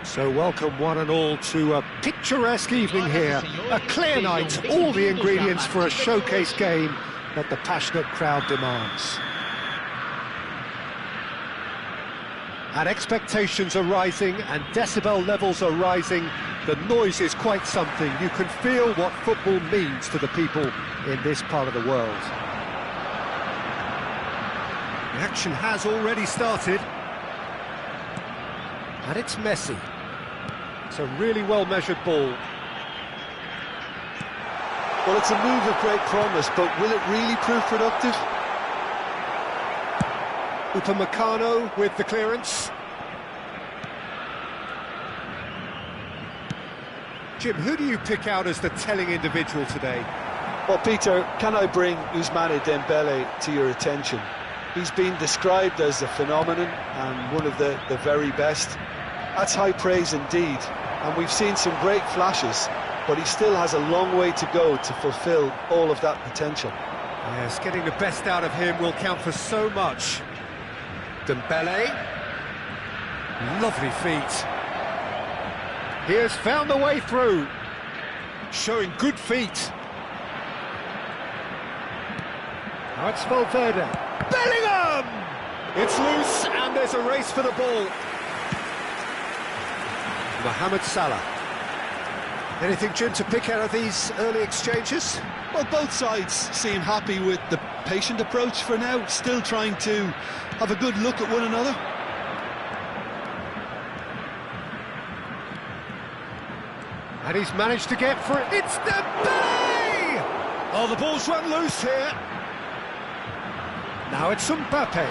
So welcome one and all to a picturesque evening here, a clear night, all the ingredients for a showcase game that the passionate crowd demands. And expectations are rising and decibel levels are rising. The noise is quite something. You can feel what football means to the people in this part of the world. The action has already started. And it's Messi. It's a really well-measured ball. Well, it's a move of great promise, but will it really prove productive? Upamecano with the clearance. Jim, who do you pick out as the telling individual today? Well, Peter, can I bring Ousmane Dembele to your attention? He's been described as a phenomenon and one of the very best. That's high praise indeed, and we've seen some great flashes, but he still has a long way to go to fulfill all of that potential. Yes, getting the best out of him will count for so much. Dembele. Lovely feet. He has found the way through. Showing good feet. Now it's Valverde. Bellingham! It's loose and there's a race for the ball. Mohamed Salah. Anything, Jim, to pick out of these early exchanges? Well, both sides seem happy with the patient approach for now, still trying to have a good look at one another. And he's managed to get for it. It's Dembele! Oh, the ball's run loose here. Now it's Mbappe.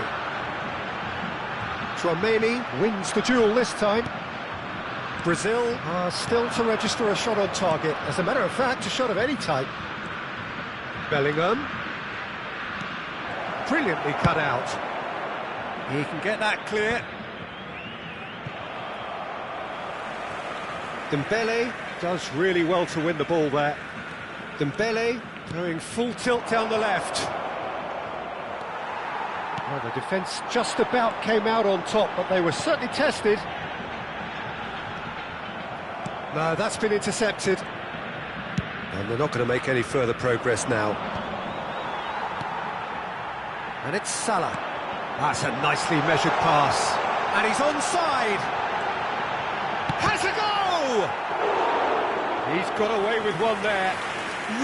Tchouaméni wins the duel this time. Brazil are still to register a shot on target. As a matter of fact, a shot of any type. Bellingham. Brilliantly cut out. He can get that clear. Dembele does really well to win the ball there. Dembele going full tilt down the left. Well, the defence just about came out on top, but they were certainly tested. No, that's been intercepted. And they're not going to make any further progress now. And it's Salah. That's a nicely measured pass. And he's onside. Has a go! He's got away with one there.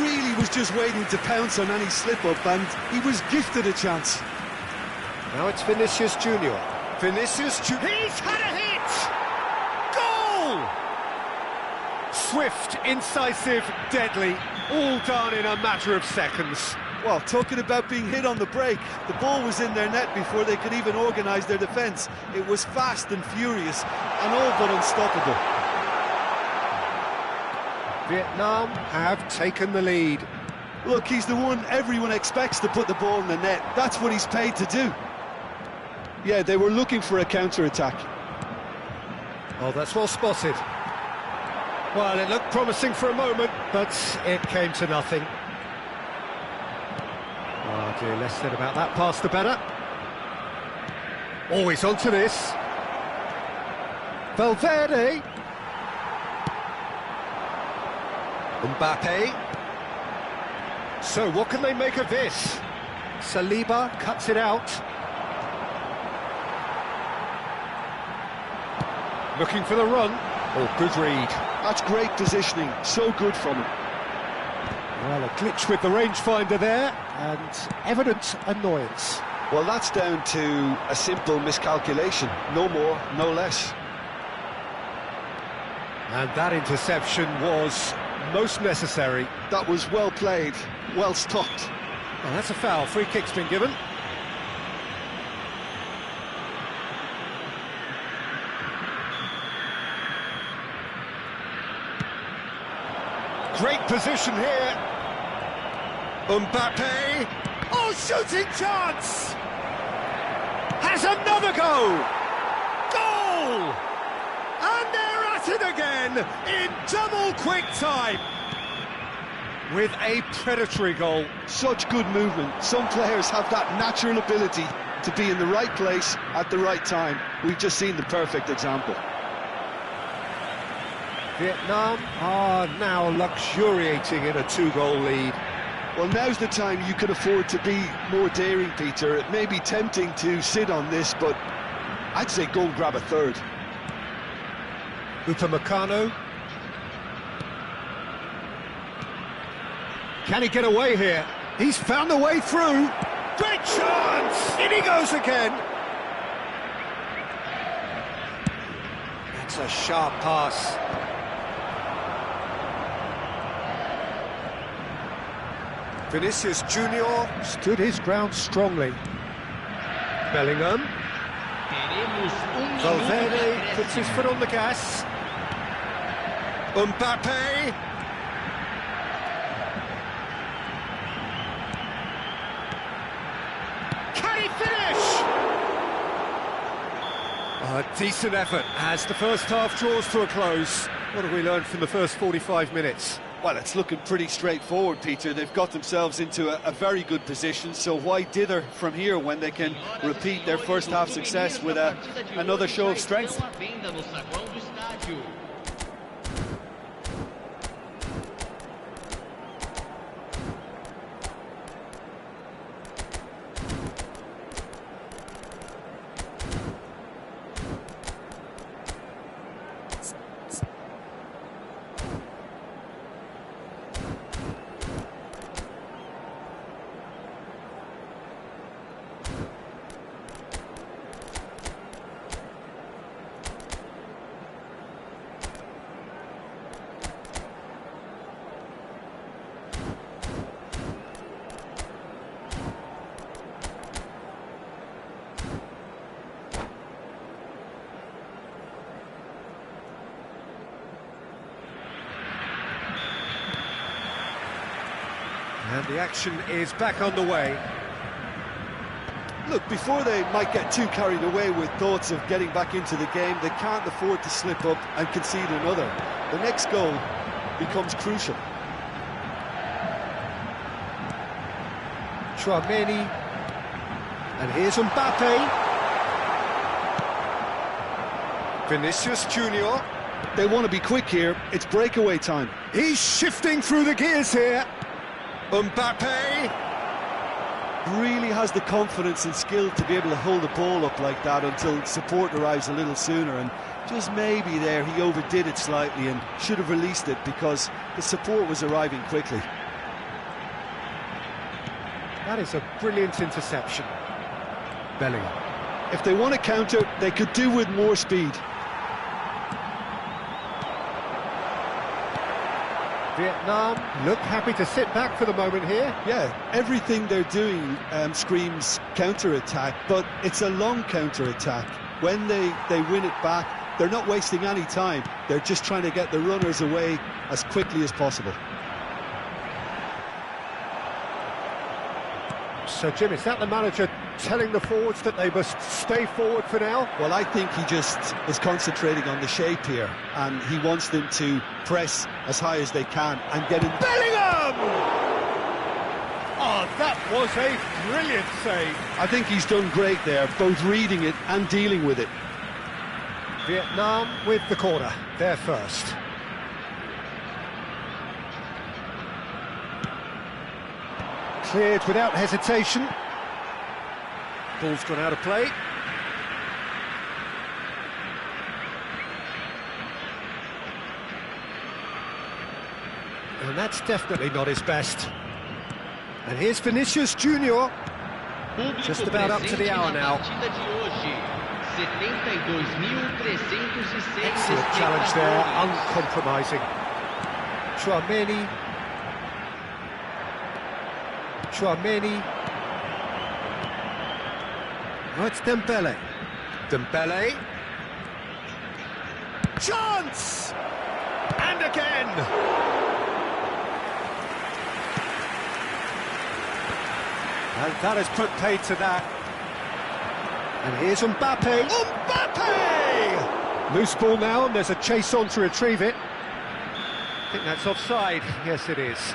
Really was just waiting to pounce on any slip-up, and he was gifted a chance. Now it's Vinicius Junior. Vinicius Junior. He's had a hit! Goal! Swift, incisive, deadly, all done in a matter of seconds. Well, talking about being hit on the break, the ball was in their net before they could even organise their defence. It was fast and furious, and all but unstoppable. Vietnam have taken the lead. Look, he's the one everyone expects to put the ball in the net. That's what he's paid to do. Yeah, they were looking for a counter-attack. Oh, that's well spotted. Well, it looked promising for a moment, but it came to nothing. Oh dear, less said about that pass the better. Always onto this. Valverde. Mbappe. So, what can they make of this? Saliba cuts it out. Looking for the run. Oh, good read. That's great positioning, so good from him. Well, a glitch with the rangefinder there, and evident annoyance. Well, that's down to a simple miscalculation, no more, no less. And that interception was most necessary. That was well played, well stopped. Well, that's a foul. Free kick's been given. Great position here. Mbappe. Oh, shooting chance! Has another go! Goal! And they're at it again in double quick time. With a predatory goal. Such good movement. Some players have that natural ability to be in the right place at the right time. We've just seen the perfect example. Vietnam are now luxuriating in a 2-goal lead. Well, now's the time you can afford to be more daring, Peter. It may be tempting to sit on this, but I'd say go and grab a third. Upamecano. Can he get away here? He's found a way through. Great chance! In he goes again. That's a sharp pass. Vinicius Junior stood his ground strongly. Bellingham. Valverde puts his foot on the gas. Mbappe. Can he finish? A decent effort as the first half draws to a close. What have we learned from the first 45 minutes? Well, it's looking pretty straightforward, Peter. They've got themselves into a very good position, so why dither from here when they can repeat their first half success with another show of strength? And the action is back on the way. Look, before they might get too carried away with thoughts of getting back into the game, they can't afford to slip up and concede another. The next goal becomes crucial. Tchouaméni. And here's Mbappe. Vinicius Junior. They want to be quick here. It's breakaway time. He's shifting through the gears here. Mbappe. Really has the confidence and skill to be able to hold the ball up like that until support arrives a little sooner, and just maybe there he overdid it slightly and should have released it because the support was arriving quickly. That is a brilliant interception. Bellingham. If they want to counter, they could do with more speed. Vietnam look happy to sit back for the moment here. Yeah, everything they're doing screams counter-attack, but it's a long counter-attack. When they win it back, they're not wasting any time. They're just trying to get the runners away as quickly as possible. So, Jim, is that the manager telling the forwards that they must stay forward for now? Well, I think he just is concentrating on the shape here, and he wants them to press as high as they can and get in. Bellingham! Oh, that was a brilliant save. I think he's done great there, both reading it and dealing with it. Vietnam with the corner, they're first. Cleared without hesitation. Ball's gone out of play. And that's definitely not his best. And here's Vinicius Junior. Just about up to the hour now. Excellent challenge there, uncompromising. Tchouaméni. Oh, it's Dembele. Dembele. Chance! And again! And that has put paid to that. And here's Mbappe. Mbappe! Loose ball now, and there's a chase on to retrieve it. I think that's offside. Yes, it is.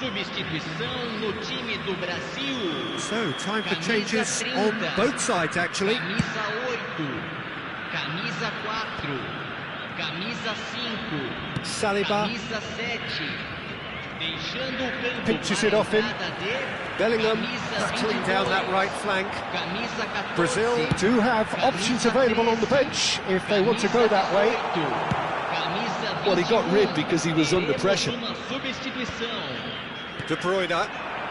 substituição no time do Brasil. So, time for changes on both sides, actually. Camisa 8, camisa 4, camisa 5, Saliba camisa 7. Deixando o campo pinches para it off him. entrada de Bellingham camisa battling down that 22, right flank. camisa 14, Brazil do have options available on the bench if they want to go that way. camisa Well, he got 21. rid because he was under Teremos pressure. uma substituição. De Bruyne.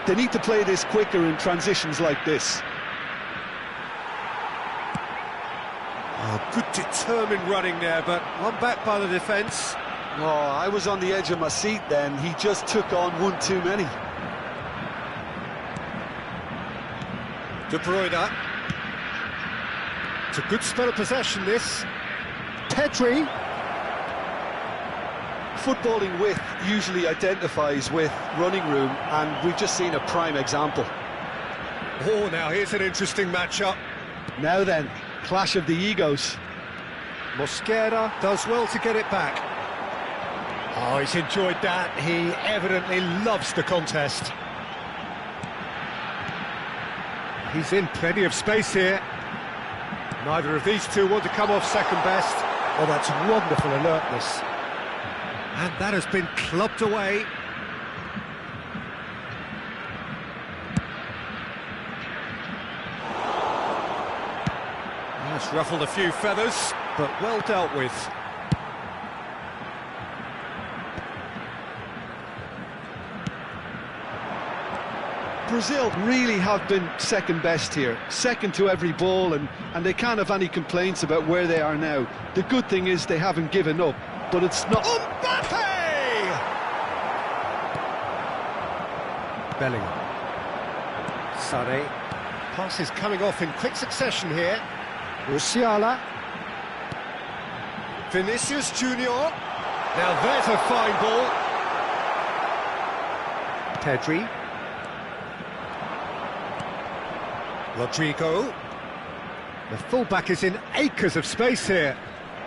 They need to play this quicker in transitions like this. Oh, good determined running there, but one back by the defence. Oh, I was on the edge of my seat then. He just took on one too many. De Bruyne. It's a good spell of possession, this. Pedri. Footballing width usually identifies with running room, and we've just seen a prime example. Oh, now here's an interesting matchup. Now then, clash of the egos. Mosquera does well to get it back. Oh, he's enjoyed that. He evidently loves the contest. He's in plenty of space here. Neither of these two want to come off second best. Oh, that's wonderful alertness. And that has been clubbed away. That's ruffled a few feathers, but well dealt with. Brazil really have been second best here, second to every ball, and they can't have any complaints about where they are now. The good thing is they haven't given up, but it's not... Mbappe! Bellingham. Sané. Pass is coming off in quick succession here. Musiala. Vinicius Junior. Now there's a fine ball. Pedri. Rodrigo. The fullback is in acres of space here.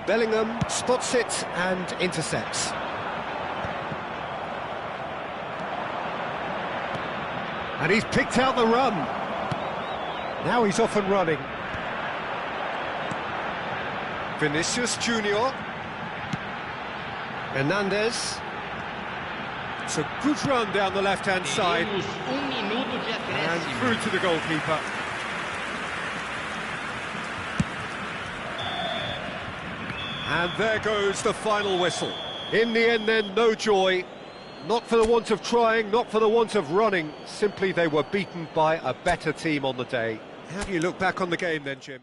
Bellingham spots it and intercepts. And he's picked out the run. Now he's off and running. Vinicius Junior. Hernandez. It's a good run down the left-hand side. Teremos minuto de And acréscimo. through to the goalkeeper. And there goes the final whistle. In the end then, no joy. Not for the want of trying, not for the want of running. Simply they were beaten by a better team on the day. How do you look back on the game then, Jim?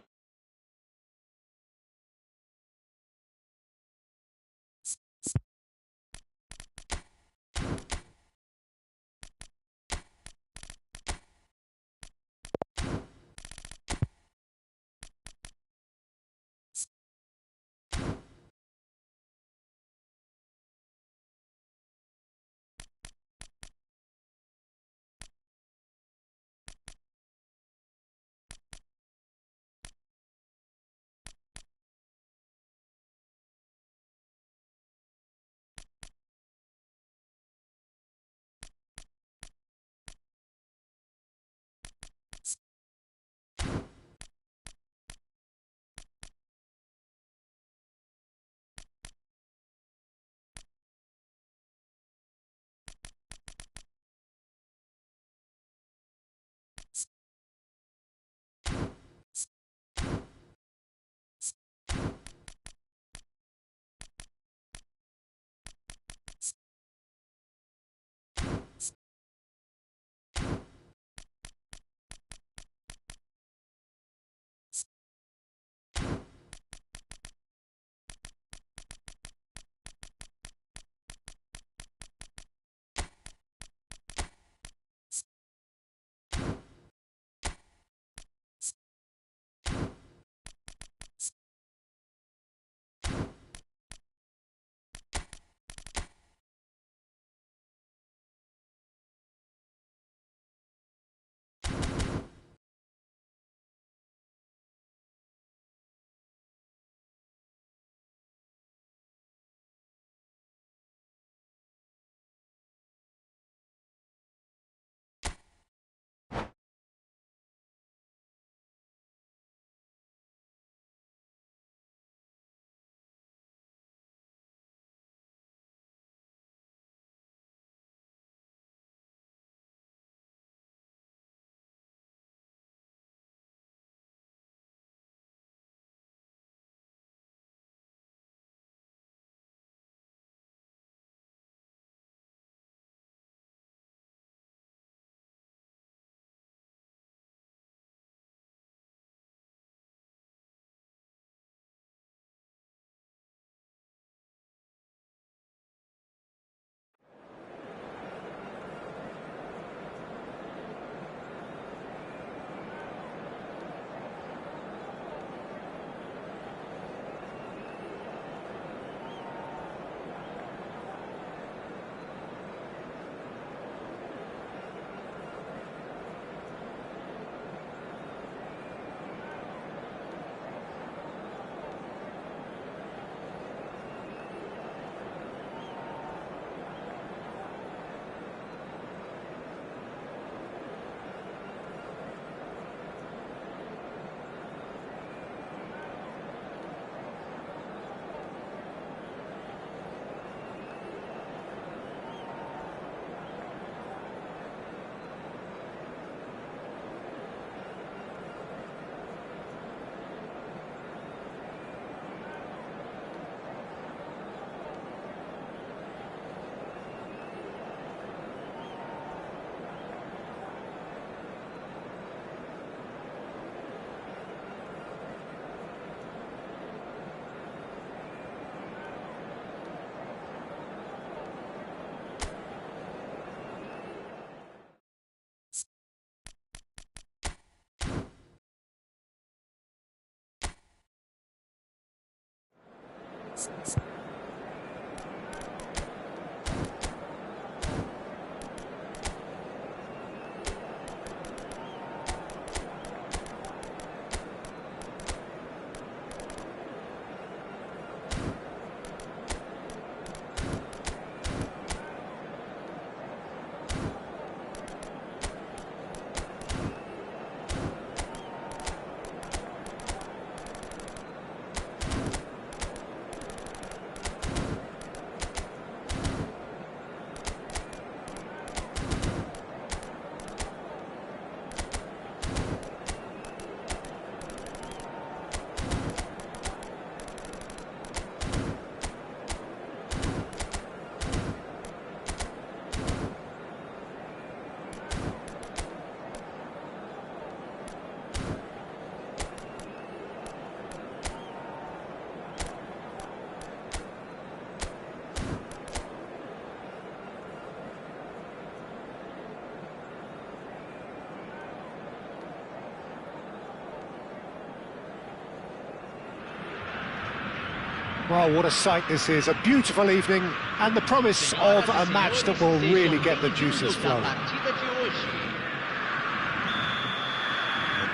Well, what a sight this is, a beautiful evening, and the promise of a match that will really get the juices flowing.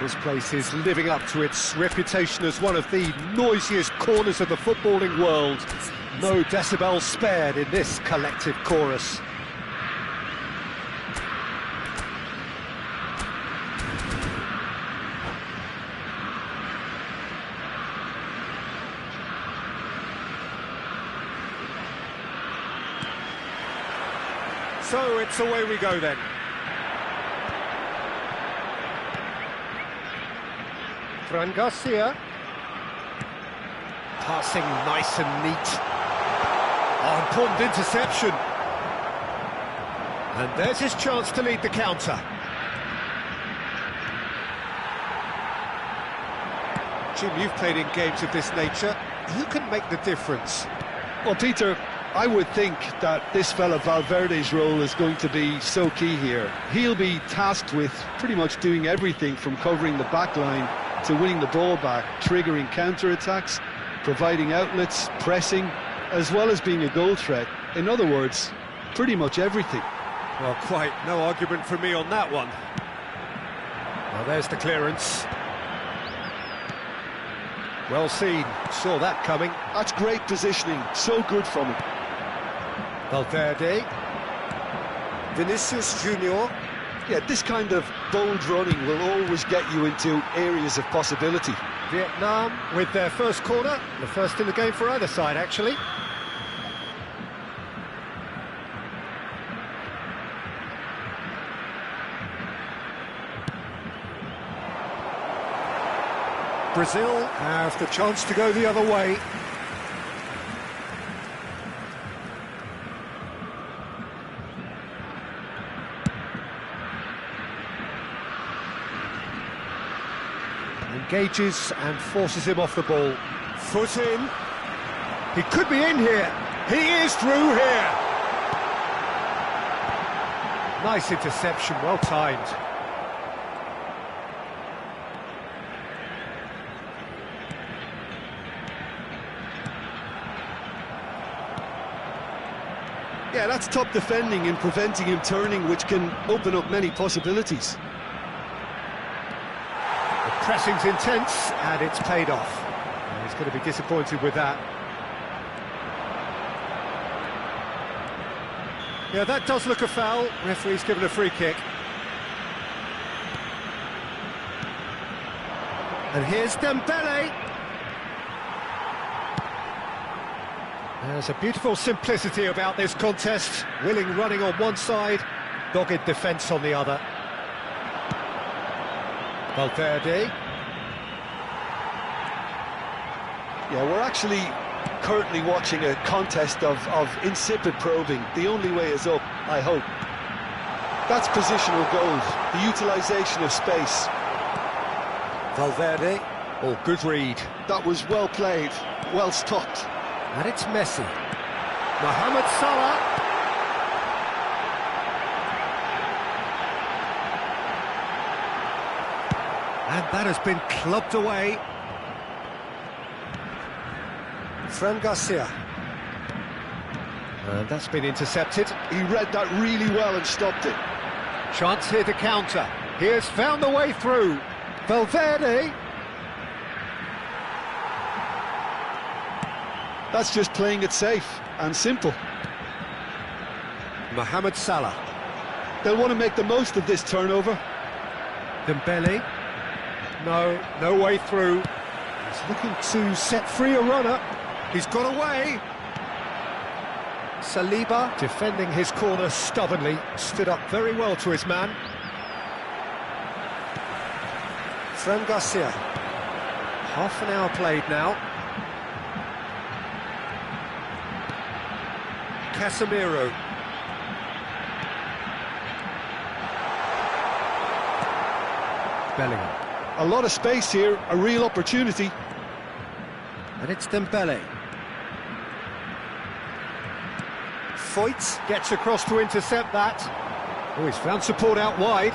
This place is living up to its reputation as one of the noisiest corners of the footballing world. No decibels spared in this collective chorus. So it's away we go then. Fran Garcia. Passing nice and neat. Oh, important interception. And there's his chance to lead the counter. Jim, you've played in games of this nature. Who can make the difference? Well, Peter, I would think that this fella Valverde's role is going to be so key here. He'll be tasked with pretty much doing everything from covering the back line to winning the ball back, triggering counter-attacks, providing outlets, pressing, as well as being a goal threat. In other words, pretty much everything. Well, quite no argument from me on that one. Well, there's the clearance. Well seen, saw that coming. That's great positioning, so good from him. Valverde. Vinicius Junior. Yeah, this kind of bold running will always get you into areas of possibility. Vietnam with their first corner, the first in the game for either side, actually. Brazil have the chance to go the other way. Engages and forces him off the ball. Foot in. He could be in here. He is through here. Nice interception, well timed. Yeah, that's top defending and preventing him turning, which can open up many possibilities. The pressing's intense, and it's paid off. And he's going to be disappointed with that. Yeah, that does look a foul. Referee's given a free kick. And here's Dembele. There's a beautiful simplicity about this contest. Willing running on one side, dogged defence on the other. Valverde. Yeah, we're actually currently watching a contest of insipid probing. The only way is up, I hope. That's positional goals, the utilisation of space. Valverde. Oh, good read. That was well played, well stopped. And it's Messi. Mohamed Salah. And that has been clubbed away. Fran Garcia. And that's been intercepted. He read that really well and stopped it. Chance here to counter. He has found the way through. Valverde. That's just playing it safe and simple. Mohamed Salah. They'll want to make the most of this turnover. Dembele. No way through. He's looking to set free a runner. He's got away. Saliba, defending his corner stubbornly, stood up very well to his man. Fran Garcia. Half an hour played now. Casemiro. Bellingham. A lot of space here, a real opportunity. And it's Dembele. Foyt gets across to intercept that. Oh, he's found support out wide.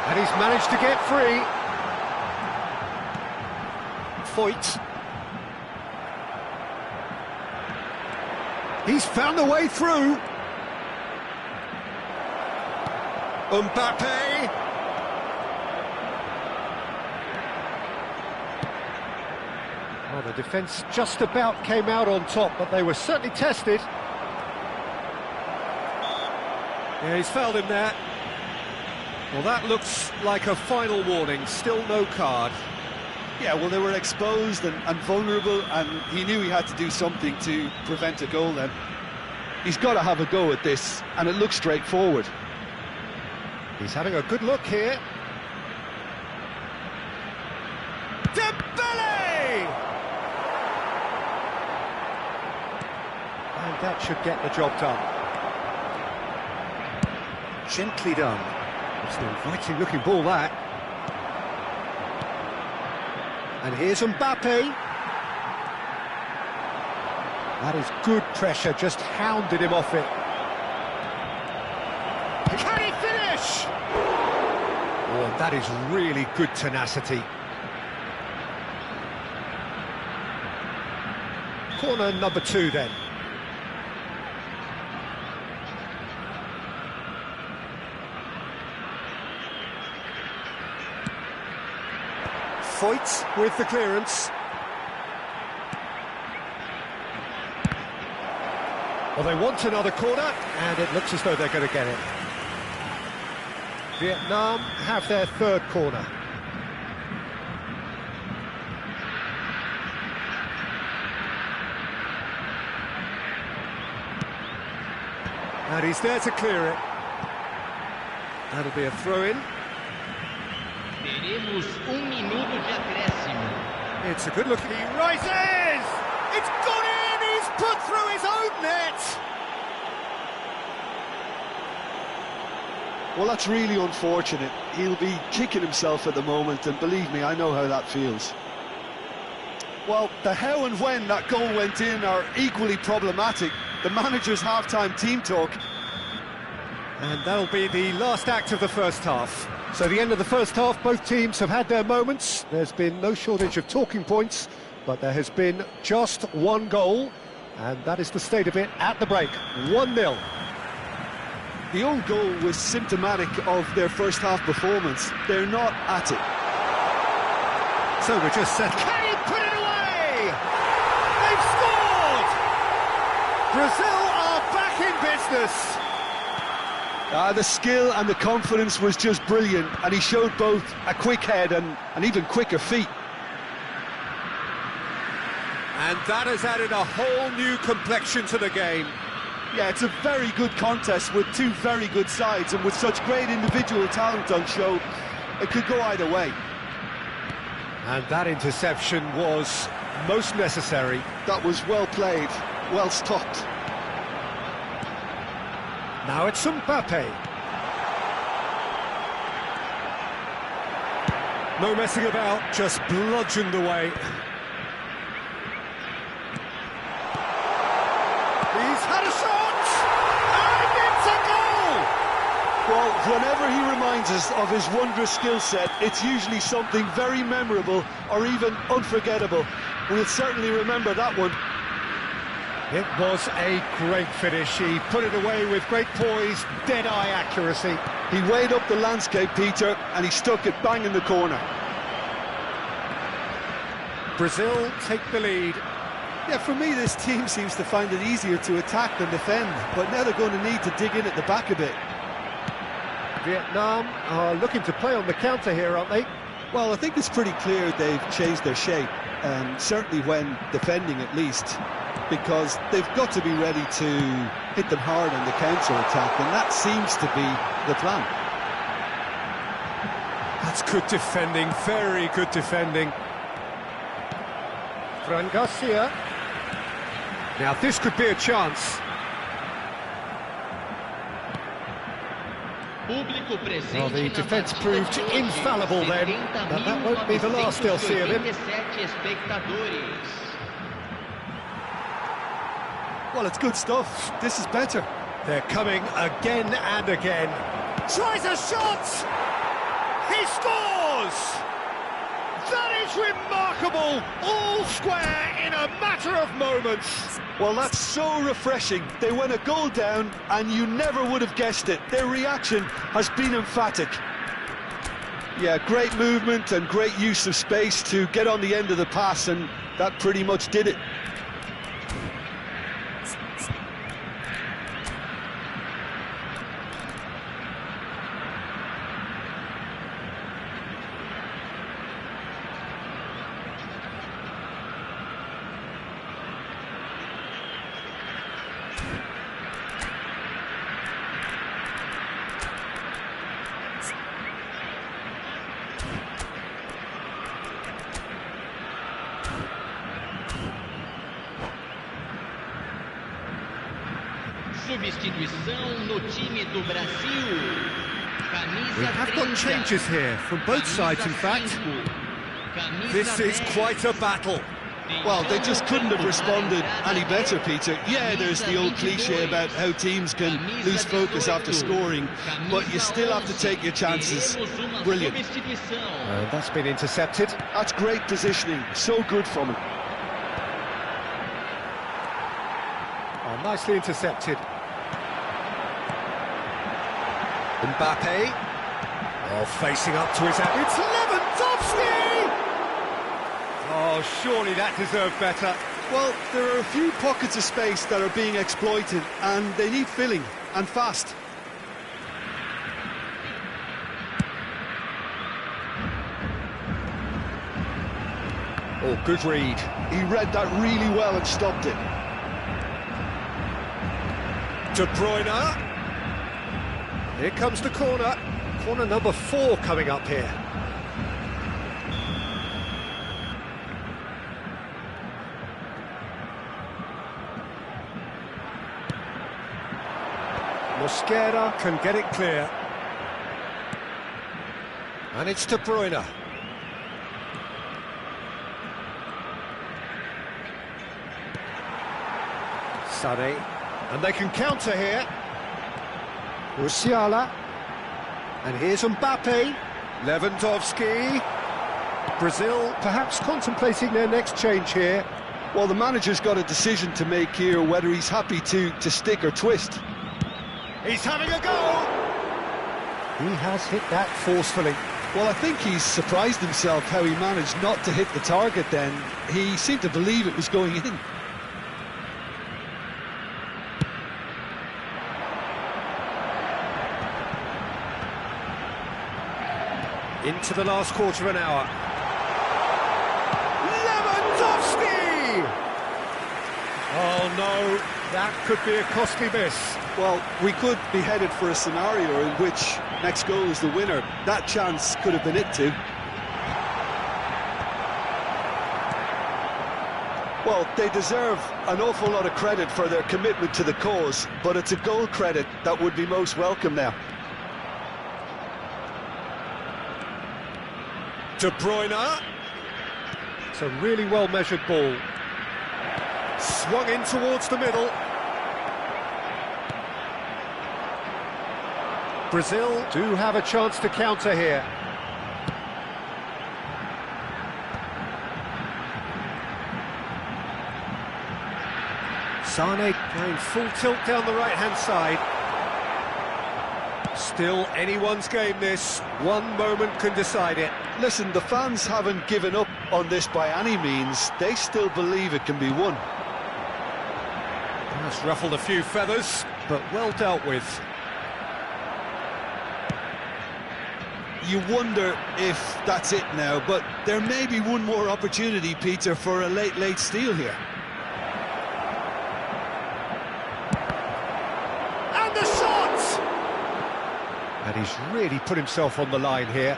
And he's managed to get free. Foyt. He's found a way through. Mbappe. Well, the defence just about came out on top, but they were certainly tested. Yeah, he's fouled him there. Well, that looks like a final warning, still no card. Yeah, well, they were exposed and vulnerable, and he knew he had to do something to prevent a goal then. He's got to have a go at this, and it looks straightforward. He's having a good look here. Dembele! And that should get the job done. Gently done. It's an inviting looking ball, that. And here's Mbappe. That is good pressure, just hounded him off it. Can he finish? Oh, that is really good tenacity. Corner number 2 then. Foyt with the clearance. Well, they want another corner, and it looks as though they're going to get it. Vietnam have their 3rd corner. And he's there to clear it. That'll be a throw-in. Teremos minuto de acréscimo. It's a good look. He rises! It's gone in! He's put through his own net! Well, that's really unfortunate. He'll be kicking himself at the moment, and believe me, I know how that feels. Well, the how and when that goal went in are equally problematic. The manager's half-time team talk. And that'll be the last act of the first half. So the end of the first half, both teams have had their moments. There's been no shortage of talking points, but there has been just one goal, and that is the state of it at the break. 1-0. The own goal was symptomatic of their first half performance. They're not at it. So we're just set. Can he put it away? They've scored! Brazil are back in business. The skill and the confidence was just brilliant, and he showed both a quick head and even quicker feet. And that has added a whole new complexion to the game. Yeah, it's a very good contest with two very good sides, and with such great individual talent on show, it could go either way. And that interception was most necessary. That was well played, well stopped. Now it's Mbappe. No messing about, just bludgeoned away. He's had a shot! And it's a goal! Well, whenever he reminds us of his wondrous skill set, it's usually something very memorable or even unforgettable. We'll certainly remember that one. It was a great finish. He put it away with great poise, dead-eye accuracy. He weighed up the landscape, Peter, and he stuck it bang in the corner. Brazil take the lead. Yeah, for me, this team seems to find it easier to attack than defend, but now they're going to need to dig in at the back a bit. Vietnam are looking to play on the counter here, aren't they? Well, I think it's pretty clear they've changed their shape, certainly when defending at least, because they've got to be ready to hit them hard on the counter-attack, and that seems to be the plan. That's good defending, very good defending. Fran Garcia. Now this could be a chance. Well, the defence proved infallible then, but that won't be the last they'll see of him. Well, it's good stuff. This is better. They're coming again and again. Tries a shot! He scores! That is remarkable! All square in a matter of moments. Well, that's so refreshing. They went a goal down and you never would have guessed it. Their reaction has been emphatic. Yeah, great movement and great use of space to get on the end of the pass, and that pretty much did it. Substituição no time do Brasil. We have got changes here from both sides, in fact. This is quite a battle. Well, they just couldn't have responded any better, Peter. Yeah, there's the old cliche about how teams can lose focus after scoring, but you still have to take your chances. Brilliant. That's been intercepted. That's great positioning. So good from him. Oh, nicely intercepted. Mbappe. Oh, facing up to his... It's Lewandowski! Oh, surely that deserved better. Well, there are a few pockets of space that are being exploited, and they need filling, and fast. Oh, good read. He read that really well and stopped it. De Bruyne. Here comes the corner. Corner number 4 coming up here. Mosquera can get it clear. And it's De Bruyne. Sané. And they can counter here. Musiala. And here's Mbappe. Lewandowski. Brazil perhaps contemplating their next change here. Well, the manager's got a decision to make here, whether he's happy to stick or twist. He's having a go! He has hit that forcefully. Well, I think he's surprised himself how he managed not to hit the target then. He seemed to believe it was going in. Into the last quarter of an hour. Lewandowski! Oh no, that could be a costly miss. Well, we could be headed for a scenario in which next goal is the winner. That chance could have been it too. Well, they deserve an awful lot of credit for their commitment to the cause, but it's a goal credit that would be most welcome now. De Bruyne. It's a really well-measured ball. Swung in towards the middle. Brazil do have a chance to counter here. Sane going full tilt down the right-hand side. Still anyone's game this. One moment can decide it. Listen, the fans haven't given up on this by any means. They still believe it can be won. That's ruffled a few feathers, but well dealt with. You wonder if that's it now, but there may be one more opportunity, Peter, for a late steal here. And the shot! And he's really put himself on the line here.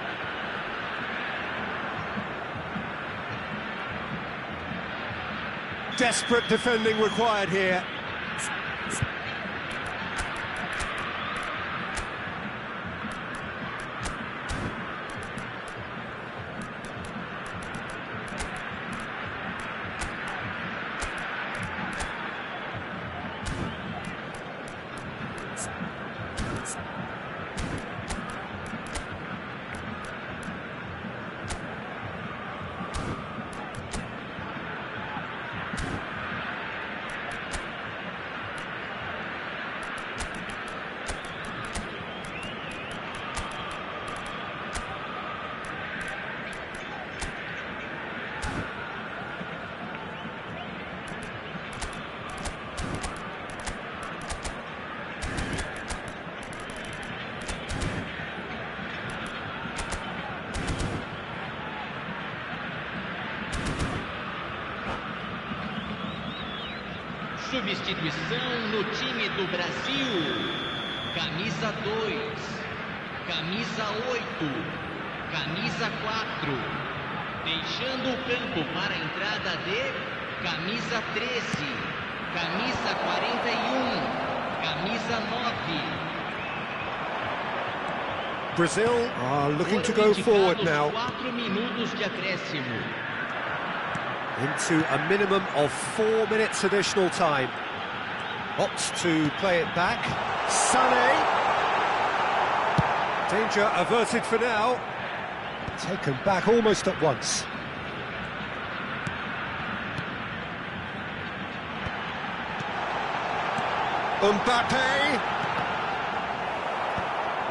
Desperate defending required here. Substituição no time do Brasil. Camisa 2, camisa 8, camisa 4. Deixando o campo para a entrada de camisa 13, camisa 41, camisa 9. Brazil are looking to go forward now. 4 minutos de acréscimo. Into a minimum of 4 minutes additional time. Opts to play it back. Sane. Danger averted for now. Taken back almost at once. Mbappe.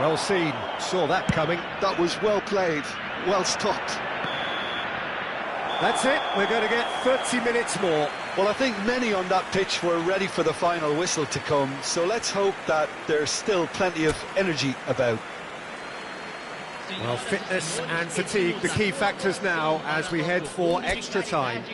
Well seen. Saw that coming. That was well played, well stopped. That's it, we're going to get 30 minutes more. Well, I think many on that pitch were ready for the final whistle to come, so let's hope that there's still plenty of energy about. Well, fitness and fatigue, the key factors now as we head for extra time.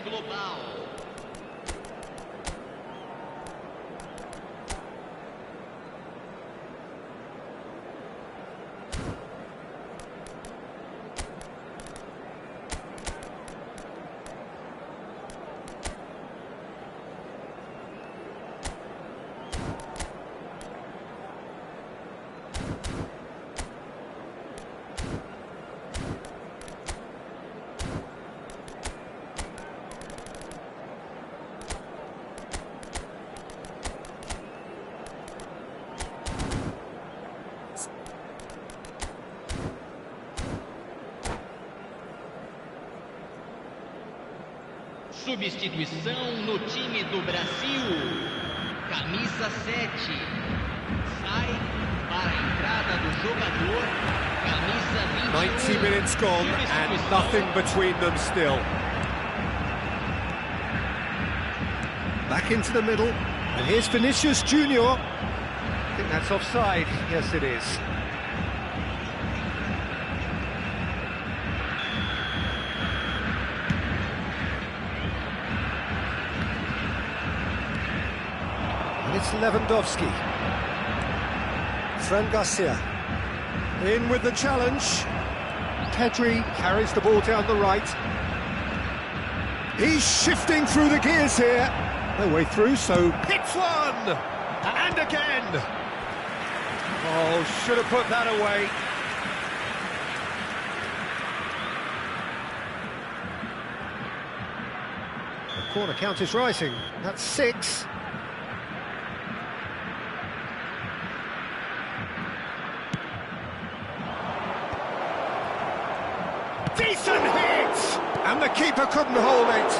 Substituição no time do Brasil. Camisa 7. Sai para a entrada do jogador. Camisa 21. 90 minutes gone and nothing between them still. Back into the middle. And here's Vinicius Junior. I think that's offside. Yes, it is. And it's Lewandowski. Fran Garcia. In with the challenge. Pedri carries the ball down the right. He's shifting through the gears here. No way through, so hits one! And again! Oh, should have put that away. The corner count is rising. That's 6. the keeper couldn't hold it.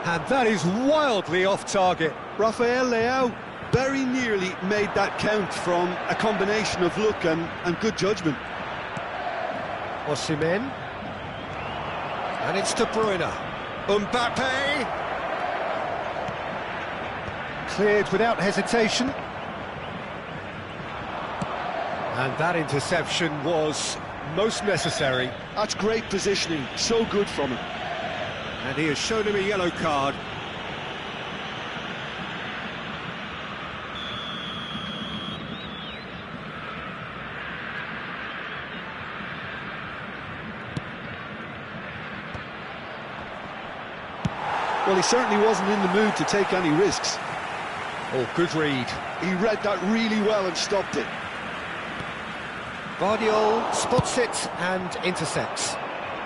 And that is wildly off target. Rafael Leao very nearly made that count from a combination of luck and good judgment. Osimhen. And it's De Bruyne. Mbappe. Cleared without hesitation. And that interception was most necessary. That's great positioning, so good from him. And he has shown him a yellow card. Well, he certainly wasn't in the mood to take any risks. Oh, good read. He read that really well and stopped it. Guardiola spots it and intercepts.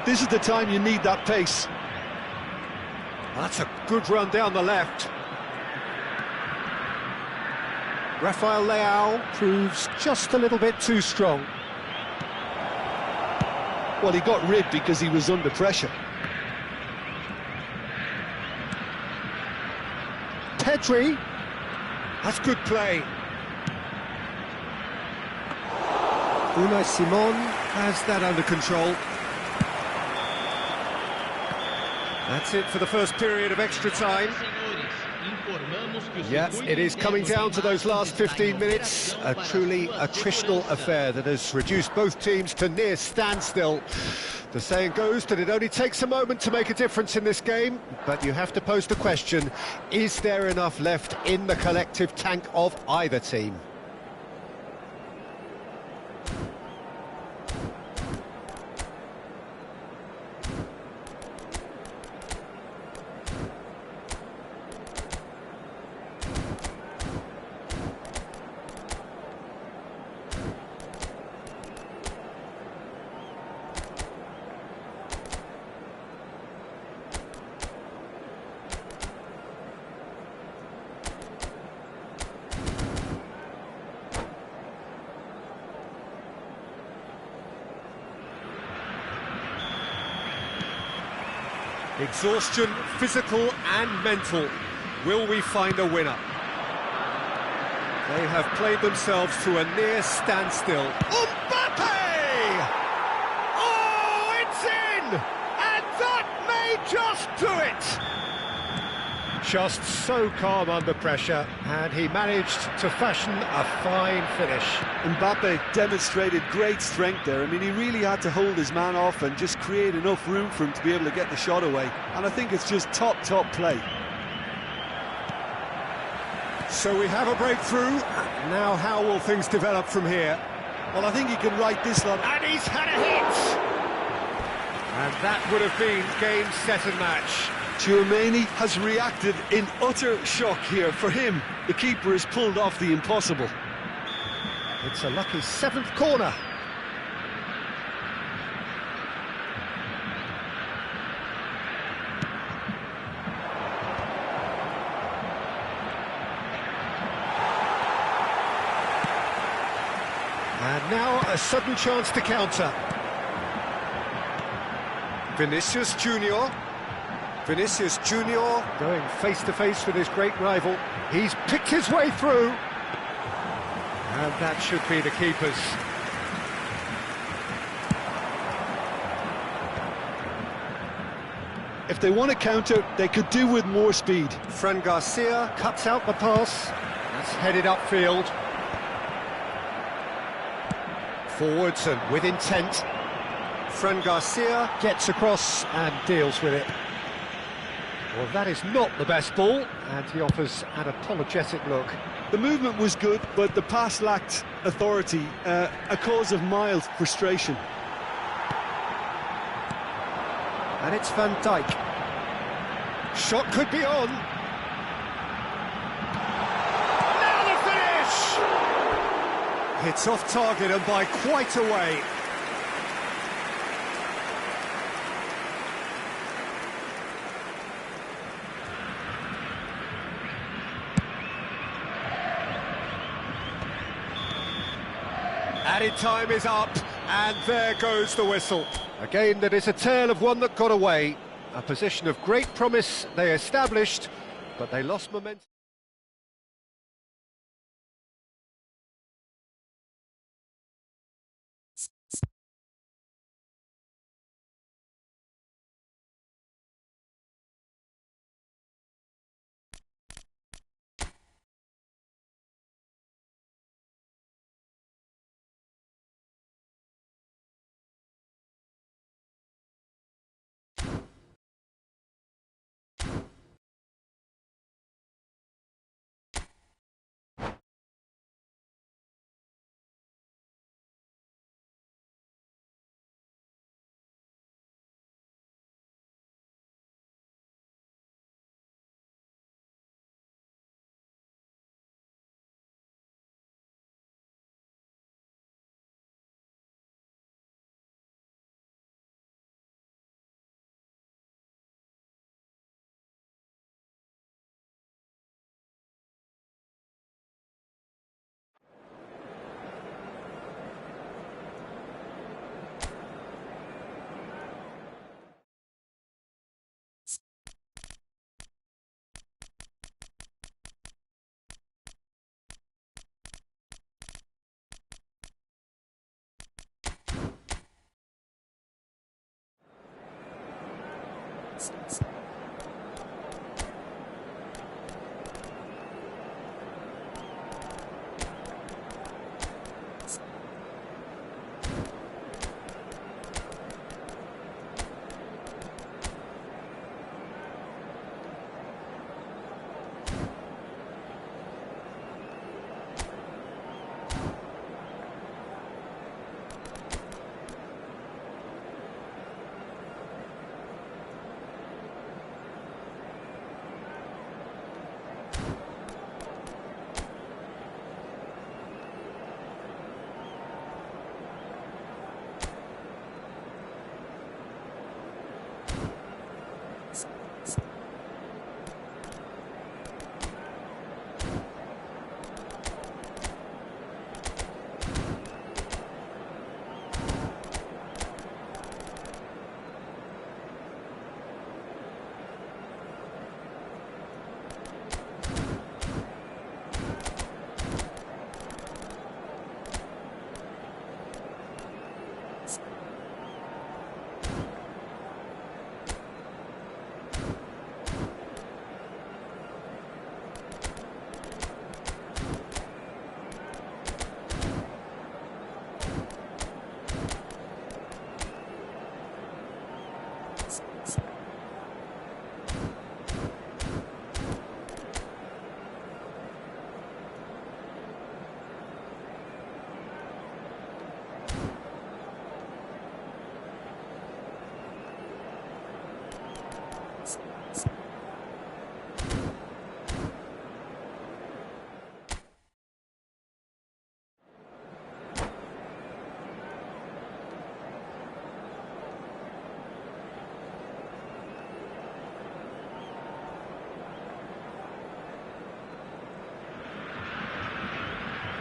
This is the time you need that pace. That's a good run down the left. Rafael Leao proves just a little bit too strong. Well, he got rid because he was under pressure. Pedri. That's good play. Unai Simon has that under control. That's it for the first period of extra time. Yes, it is coming down to those last 15 minutes. A truly attritional affair that has reduced both teams to near standstill. The saying goes that it only takes a moment to make a difference in this game, but you have to pose the question, is there enough left in the collective tank of either team? Exhaustion, physical and mental. Will we find a winner? They have played themselves to a near standstill. Mbappe! Oh, it's in! And that may just do it! Just so calm under pressure, and he managed to fashion a fine finish. Mbappe demonstrated great strength there. I mean, he really had to hold his man off and just create enough room for him to be able to get the shot away. And I think it's just top play. So we have a breakthrough. Now how will things develop from here? Well, I think he can write this lot. And he's had a hit! And that would have been game, set and match. Tchouaméni has reacted in utter shock here. For him, the keeper has pulled off the impossible. It's a lucky seventh corner. And now a sudden chance to counter. Vinicius Junior. Vinicius Junior going face-to-face with his great rival. He's picked his way through. And that should be the keeper's. If they want to counter, they could do with more speed. Fran Garcia cuts out the pass. That's headed upfield. Forwards and with intent. Fran Garcia gets across and deals with it. Well, that is not the best ball, and he offers an apologetic look. The movement was good, but the pass lacked authority, a cause of mild frustration. And it's Van Dijk. Shot could be on. Now the finish! It's off target and by quite a way. Added time is up, and there goes the whistle. Again, that is a tale of one that got away. A position of great promise they established, but they lost momentum.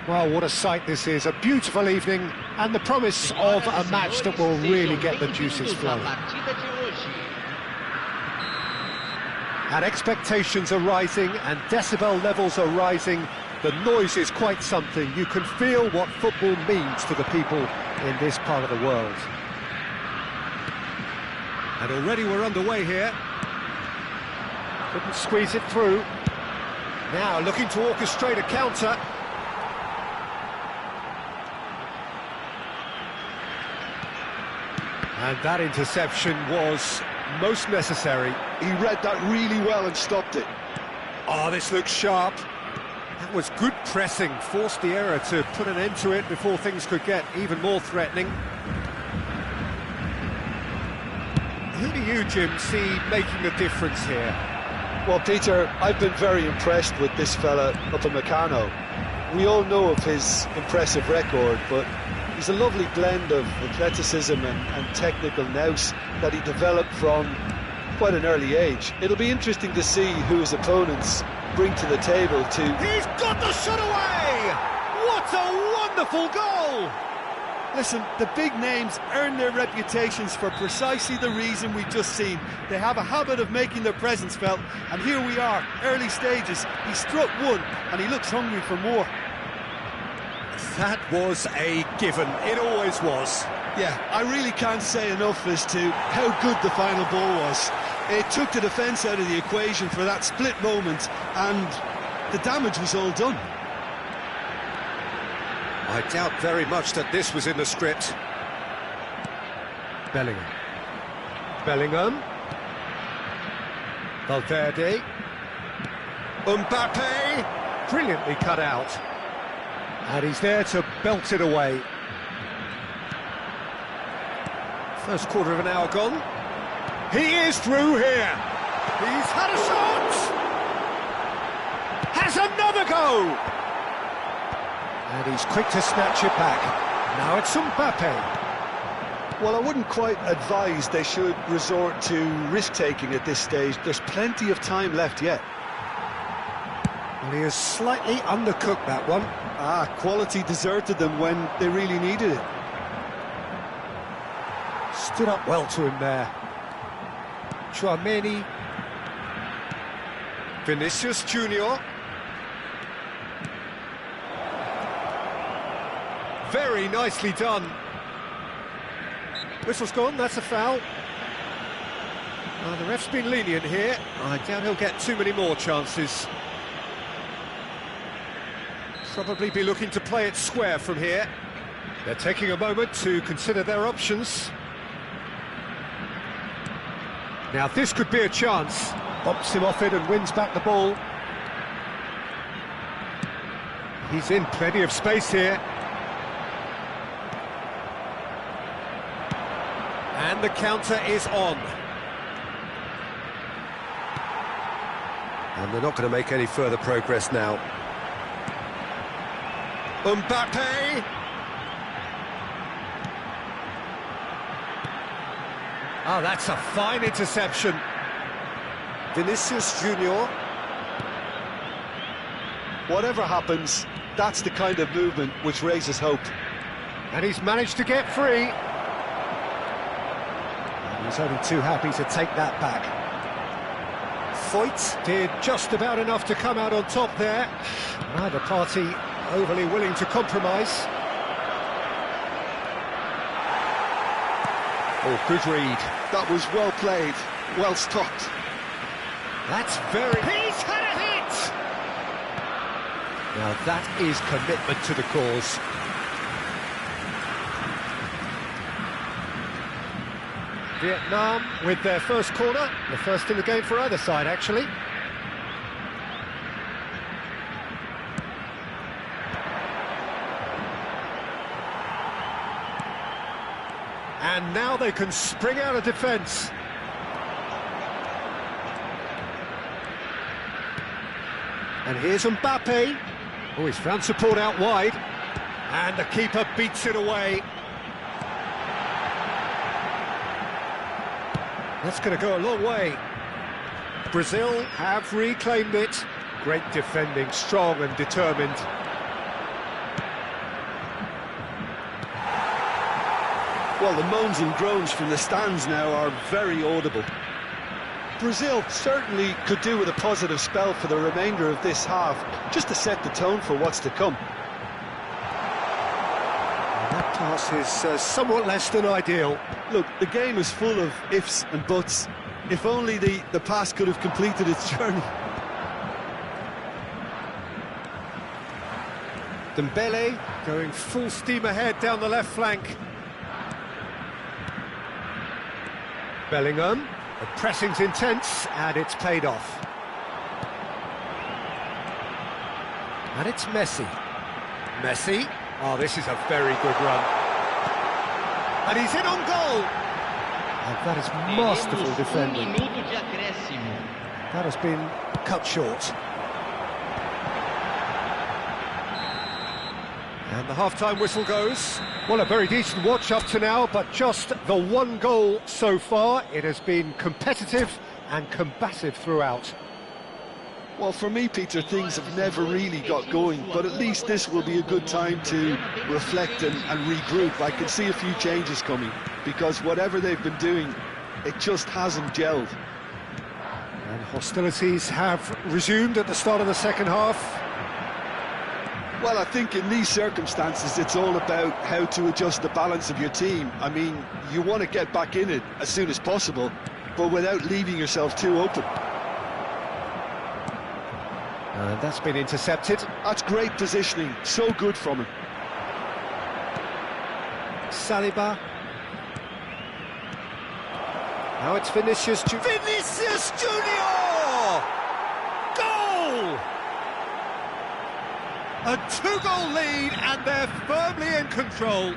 Well, what a sight this is, a beautiful evening, and the promise of a match that will really get the juices flowing. And expectations are rising, and decibel levels are rising. The noise is quite something. You can feel what football means to the people in this part of the world. And already we're underway here. Couldn't squeeze it through. Now looking to orchestrate a counter. And that interception was most necessary. He read that really well and stopped it. Oh, this looks sharp. That was good pressing, forced the error to put an end to it before things could get even more threatening. Who do you, Jim, see making the difference here? Well, Peter, I've been very impressed with this fella Upamecano. We all know of his impressive record, but he's a lovely blend of athleticism and technical nous that he developed from quite an early age. It'll be interesting to see who his opponents bring to the table to... He's got the shot away! What a wonderful goal! Listen, the big names earn their reputations for precisely the reason we've just seen. They have a habit of making their presence felt, and here we are, early stages. He struck one, and he looks hungry for more. That was a given. It always was. Yeah, I really can't say enough as to how good the final ball was. It took the defence out of the equation for that split moment, and the damage was all done. I doubt very much that this was in the script. Bellingham. Bellingham. Valverde. Mbappe. Brilliantly cut out. And he's there to belt it away. First quarter of an hour gone. He is through here. He's had a shot. Has another go. And he's quick to snatch it back. Now it's Mbappe. Well, I wouldn't quite advise they should resort to risk-taking at this stage. There's plenty of time left yet. Well, he has slightly undercooked that one. Quality deserted them when they really needed it. Stood up well to him there. Tchouaméni. Vinicius Junior. Very nicely done. Whistle's gone, that's a foul. The ref's been lenient here. I doubt he'll get too many more chances. Probably be looking to play it square from here. They're taking a moment to consider their options. Now this could be a chance. Bumps him off it and wins back the ball. He's in plenty of space here. And the counter is on. And they're not going to make any further progress now. Mbappe! Oh, that's a fine interception. Vinicius Junior. Whatever happens, that's the kind of movement which raises hope. And he's managed to get free. And he's only too happy to take that back. Foyt did just about enough to come out on top there. Neither party overly willing to compromise. Oh, good read. That was well played, well stopped. That's very... He's had a hit! Now that is commitment to the cause. Vietnam with their first corner, the first in the game for either side, actually. And now they can spring out of defence. And here's Mbappe. Oh, he's found support out wide. And the keeper beats it away. That's going to go a long way. Brazil have reclaimed it. Great defending, strong and determined. Well, the moans and groans from the stands now are very audible. Brazil certainly could do with a positive spell for the remainder of this half, just to set the tone for what's to come. That pass is somewhat less than ideal. Look, the game is full of ifs and buts. If only the pass could have completed its journey. Dembele going full steam ahead down the left flank. Bellingham, the pressing's intense and it's paid off. And it's Messi. Messi, oh, this is a very good run. And he's in on goal. And that is masterful defending. That has been cut short. And the half-time whistle goes. Well, a very decent watch up to now, but just the one goal so far. It has been competitive and combative throughout. Well, for me, Peter, things have never really got going, but at least this will be a good time to reflect and regroup. I can see a few changes coming, because whatever they've been doing, it just hasn't gelled. And hostilities have resumed at the start of the second half. Well, I think in these circumstances, it's all about how to adjust the balance of your team. I mean, you want to get back in it as soon as possible, but without leaving yourself too open. And that's been intercepted. That's great positioning, so good from him. Saliba. Now it's Vinicius Junior. Vinicius Junior! Goal! A two-goal lead, and they're firmly in control.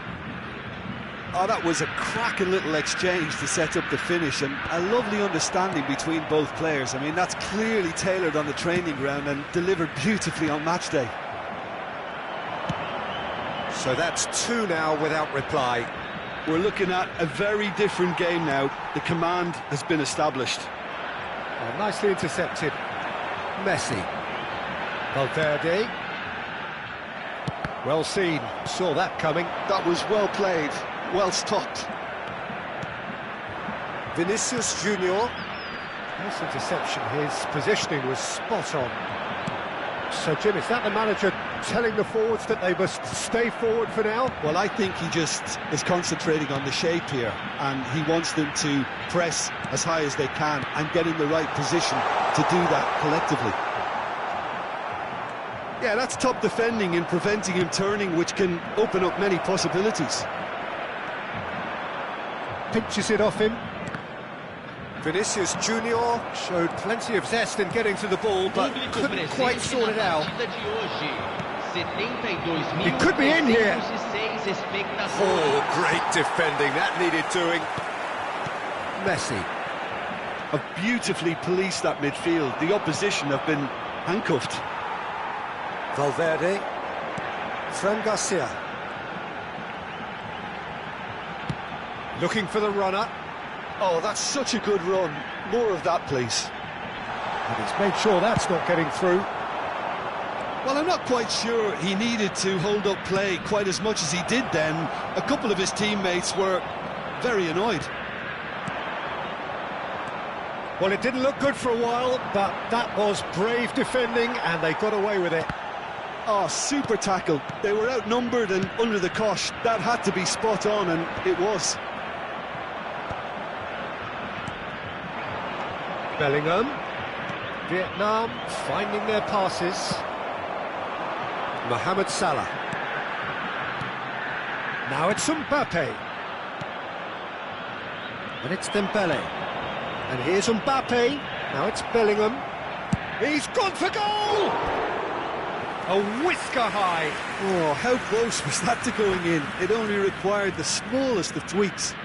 Oh, that was a cracking little exchange to set up the finish, and a lovely understanding between both players. I mean, that's clearly tailored on the training ground and delivered beautifully on match day. So that's two now without reply. We're looking at a very different game now. The command has been established. Oh, nicely intercepted. Messi. Valverde. Well seen, saw that coming. That was well played, well stopped. Vinicius Junior. Nice interception, his positioning was spot on. So Jim, is that the manager telling the forwards that they must stay forward for now? Well, I think he just is concentrating on the shape here, and he wants them to press as high as they can and get in the right position to do that collectively. Yeah, that's top defending and preventing him turning, which can open up many possibilities. Pinches it off him. Vinicius Junior showed plenty of zest in getting to the ball, but couldn't quite sort it out. He could be in here. Oh, great defending, that needed doing. Messi. Have beautifully policed that midfield. The opposition have been handcuffed. Valverde. Fran Garcia. Looking for the runner. Oh, that's such a good run. More of that, please. And he's made sure that's not getting through. Well, I'm not quite sure he needed to hold up play quite as much as he did then. A couple of his teammates were very annoyed. Well, it didn't look good for a while, but that was brave defending, and they got away with it. Oh, super tackle. They were outnumbered and under the cosh. That had to be spot on, and it was. Bellingham. Vietnam finding their passes. Mohamed Salah. Now it's Mbappe. And it's Dembele. And here's Mbappe. Now it's Bellingham. He's gone for goal! A whisker high. Oh, how close was that to going in? It only required the smallest of tweaks.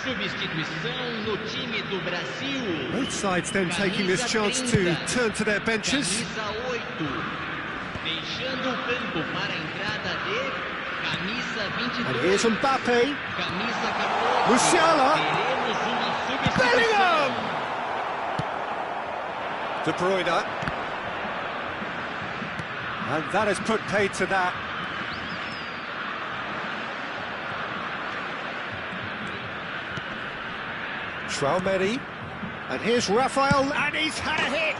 Substituição no time do Brasil. Both sides then taking this chance to turn to their benches. Camisa 8. Deixando o campo para a entrada de camisa 22. And here's Mbappe. Camisa 14. Musiala. Teremos uma substituição. Bellingham! De Bruyne. And that has put paid to that. Traoré, and here's Rafael, and he's had a hit!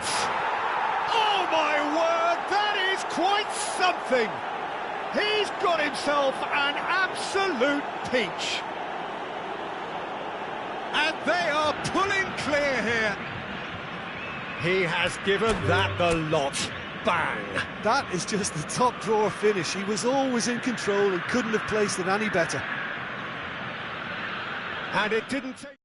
Oh my word, that is quite something! He's got himself an absolute peach! And they are pulling clear here! He has given that the lot. Bang! That is just the top drawer finish. He was always in control and couldn't have placed it any better. And it didn't take...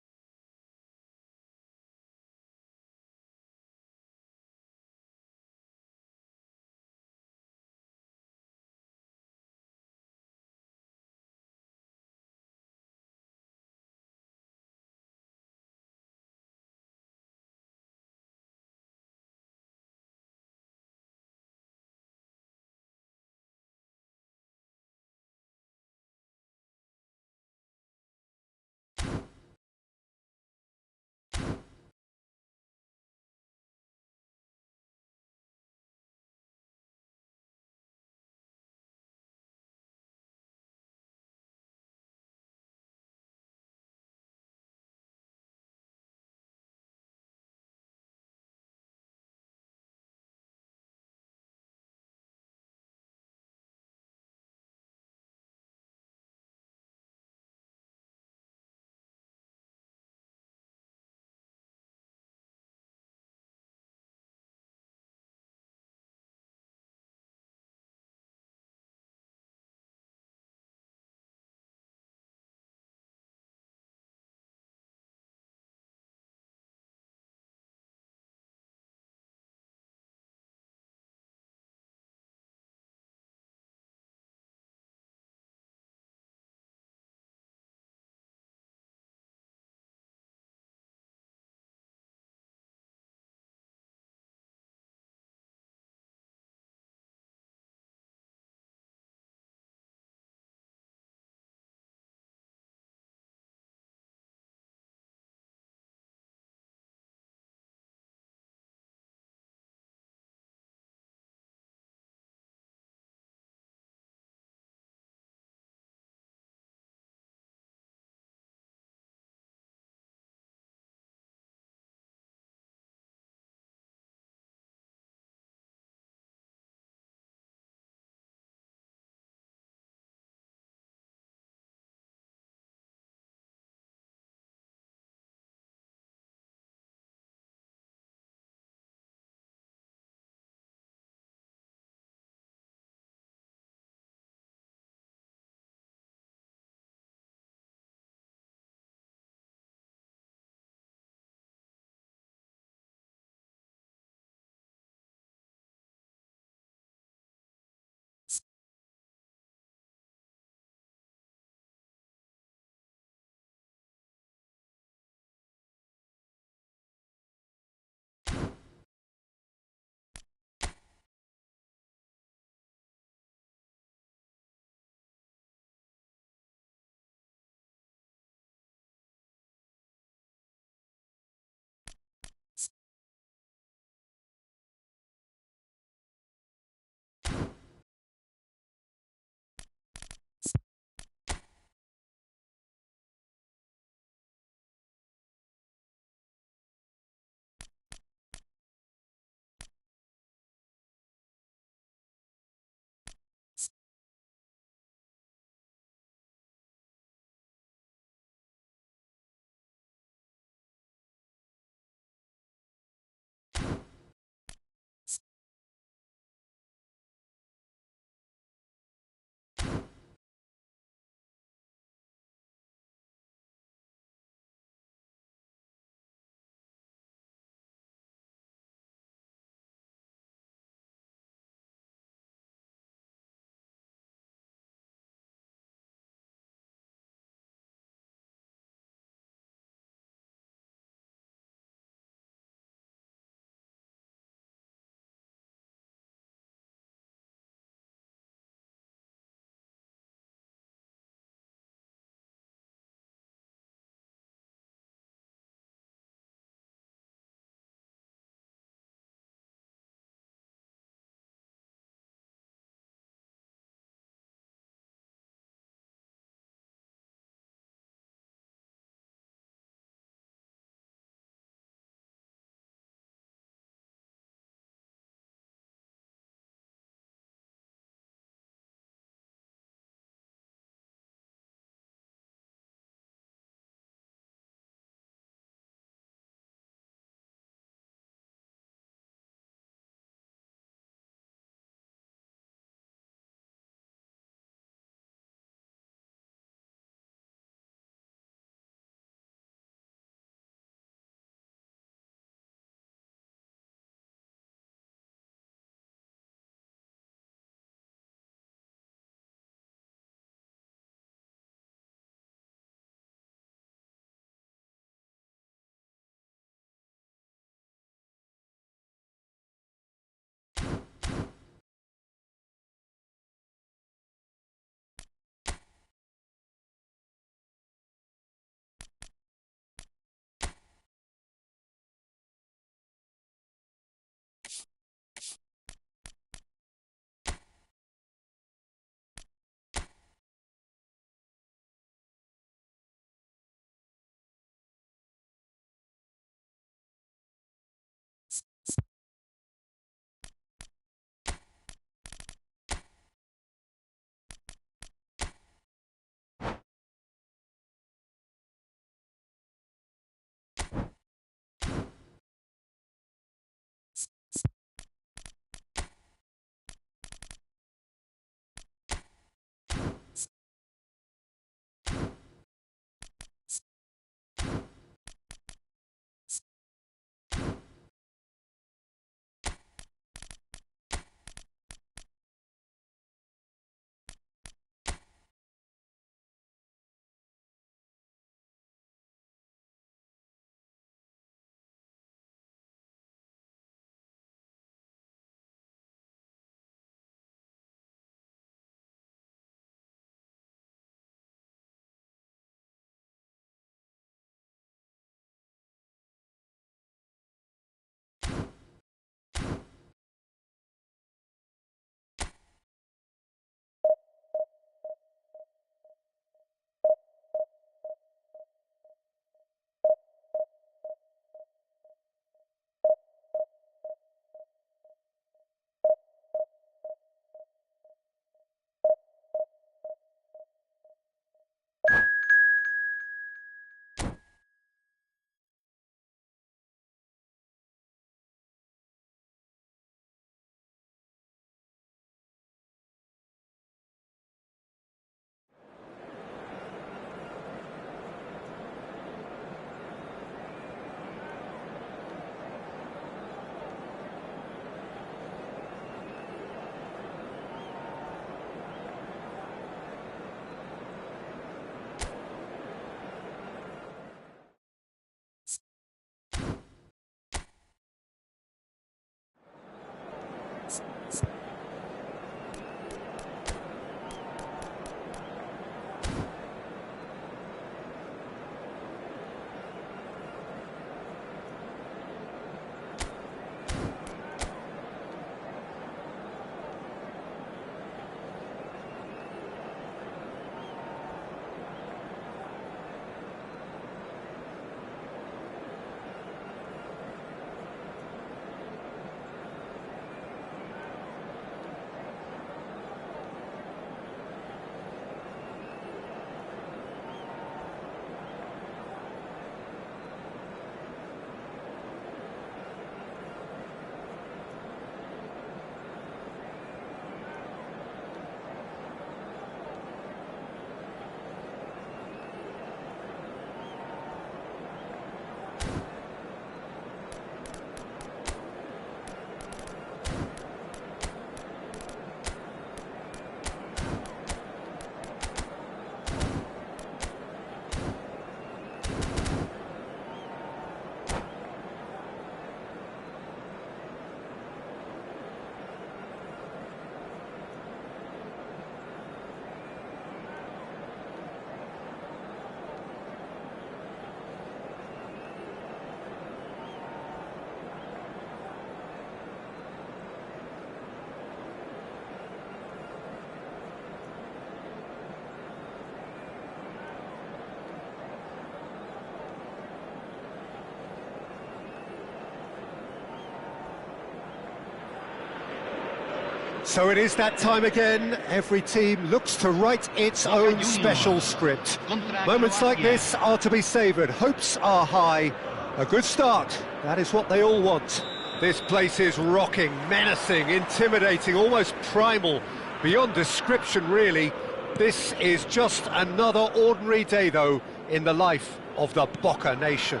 So it is that time again. Every team looks to write its own special script. Moments like this are to be savoured. Hopes are high. A good start, that is what they all want. This place is rocking, menacing, intimidating, almost primal, beyond description really. This is just another ordinary day though in the life of the Boca Nation.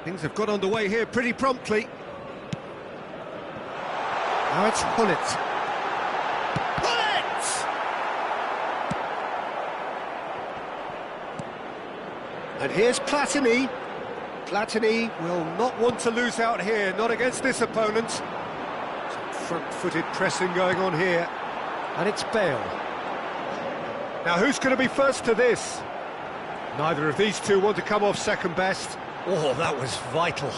Things have got underway here pretty promptly. Now it's Gullit. Gullit! And here's Platini. Platini will not want to lose out here, not against this opponent. Some front-footed pressing going on here. And it's Bale. Now who's going to be first to this? Neither of these two want to come off second best. Oh, that was vital.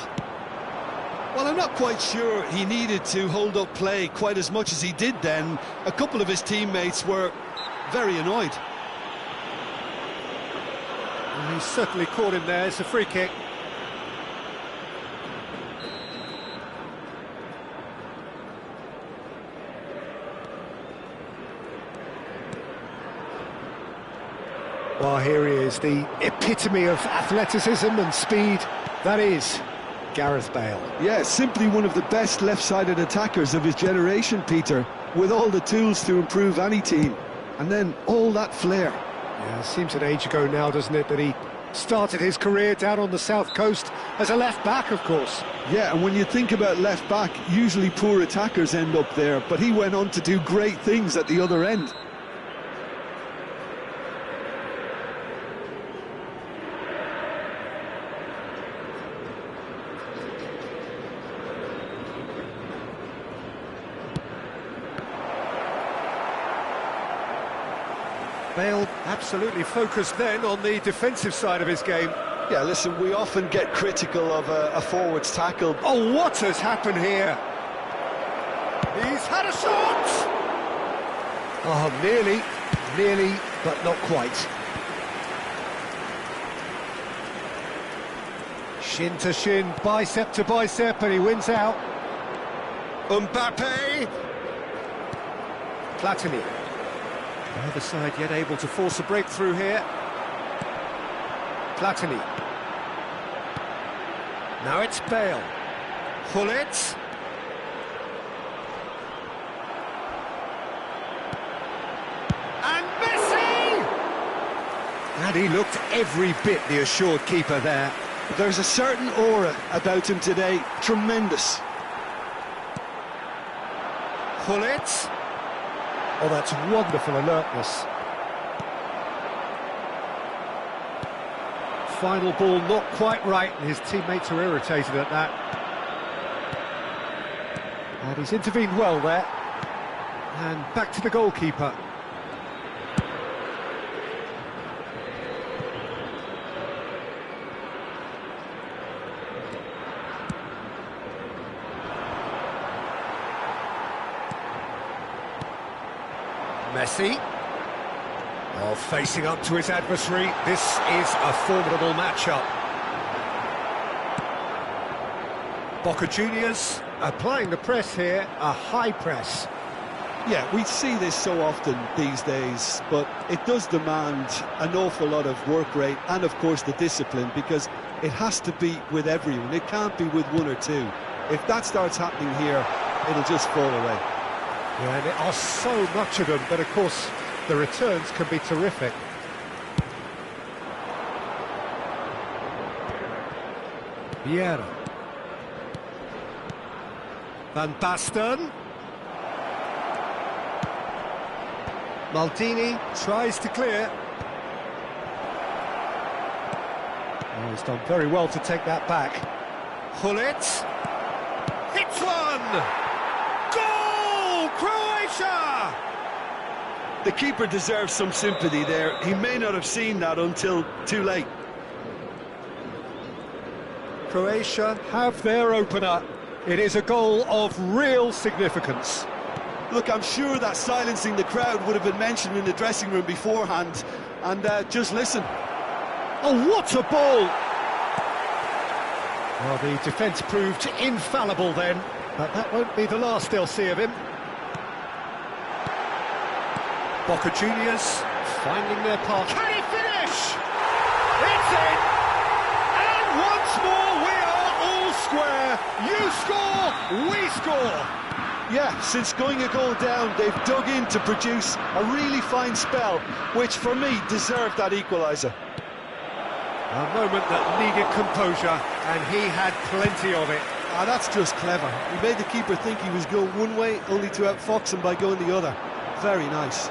Well, I'm not quite sure he needed to hold up play quite as much as he did then. A couple of his teammates were very annoyed. And he's certainly caught him there. It's a free kick. Well, here he is, the epitome of athleticism and speed. That is Gareth Bale. Yeah, simply one of the best left-sided attackers of his generation, Peter, with all the tools to improve any team. And then all that flair. Yeah, it seems an age ago now, doesn't it, that he started his career down on the south coast as a left-back, of course. Yeah, and when you think about left-back, usually poor attackers end up there, but he went on to do great things at the other end. Bale absolutely focused then on the defensive side of his game. Yeah, listen, we often get critical of a forward's tackle. Oh, what has happened here? He's had a shot! Oh, nearly, but not quite. Shin to shin, bicep to bicep, and he wins out. Mbappe! Platini. The other side yet able to force a breakthrough here. Platini. Now it's Bale. Gullit. And Messi! And he looked every bit the assured keeper there. There's a certain aura about him today. Tremendous. Gullit. Oh, that's wonderful alertness. Final ball not quite right, and his teammates are irritated at that. And he's intervened well there. And back to the goalkeeper. Messi. Oh, facing up to his adversary. This is a formidable matchup. Boca Juniors applying the press here, a high press. Yeah, we see this so often these days, but it does demand an awful lot of work rate and, of course, the discipline, because it has to be with everyone. It can't be with one or two. If that starts happening here, it'll just fall away. Yeah, and there are so much of them, but of course the returns can be terrific. Vieira. Van Basten. Maldini tries to clear. Oh, he's done very well to take that back. Gullit. Hits one! Goal! Croatia! The keeper deserves some sympathy there. He may not have seen that until too late. Croatia have their opener. It is a goal of real significance. Look, I'm sure that silencing the crowd would have been mentioned in the dressing room beforehand. And just listen. Oh, what a ball! Well, the defence proved infallible then. But that won't be the last they'll see of him. Boca Juniors finding their path. Can he finish? It's in! And once more we are all square. You score, we score. Yeah, since going a goal down, they've dug in to produce a really fine spell, which for me deserved that equaliser. A moment that needed composure, and he had plenty of it. Ah, that's just clever. He made the keeper think he was going one way, only to outfox him by going the other. Very nice.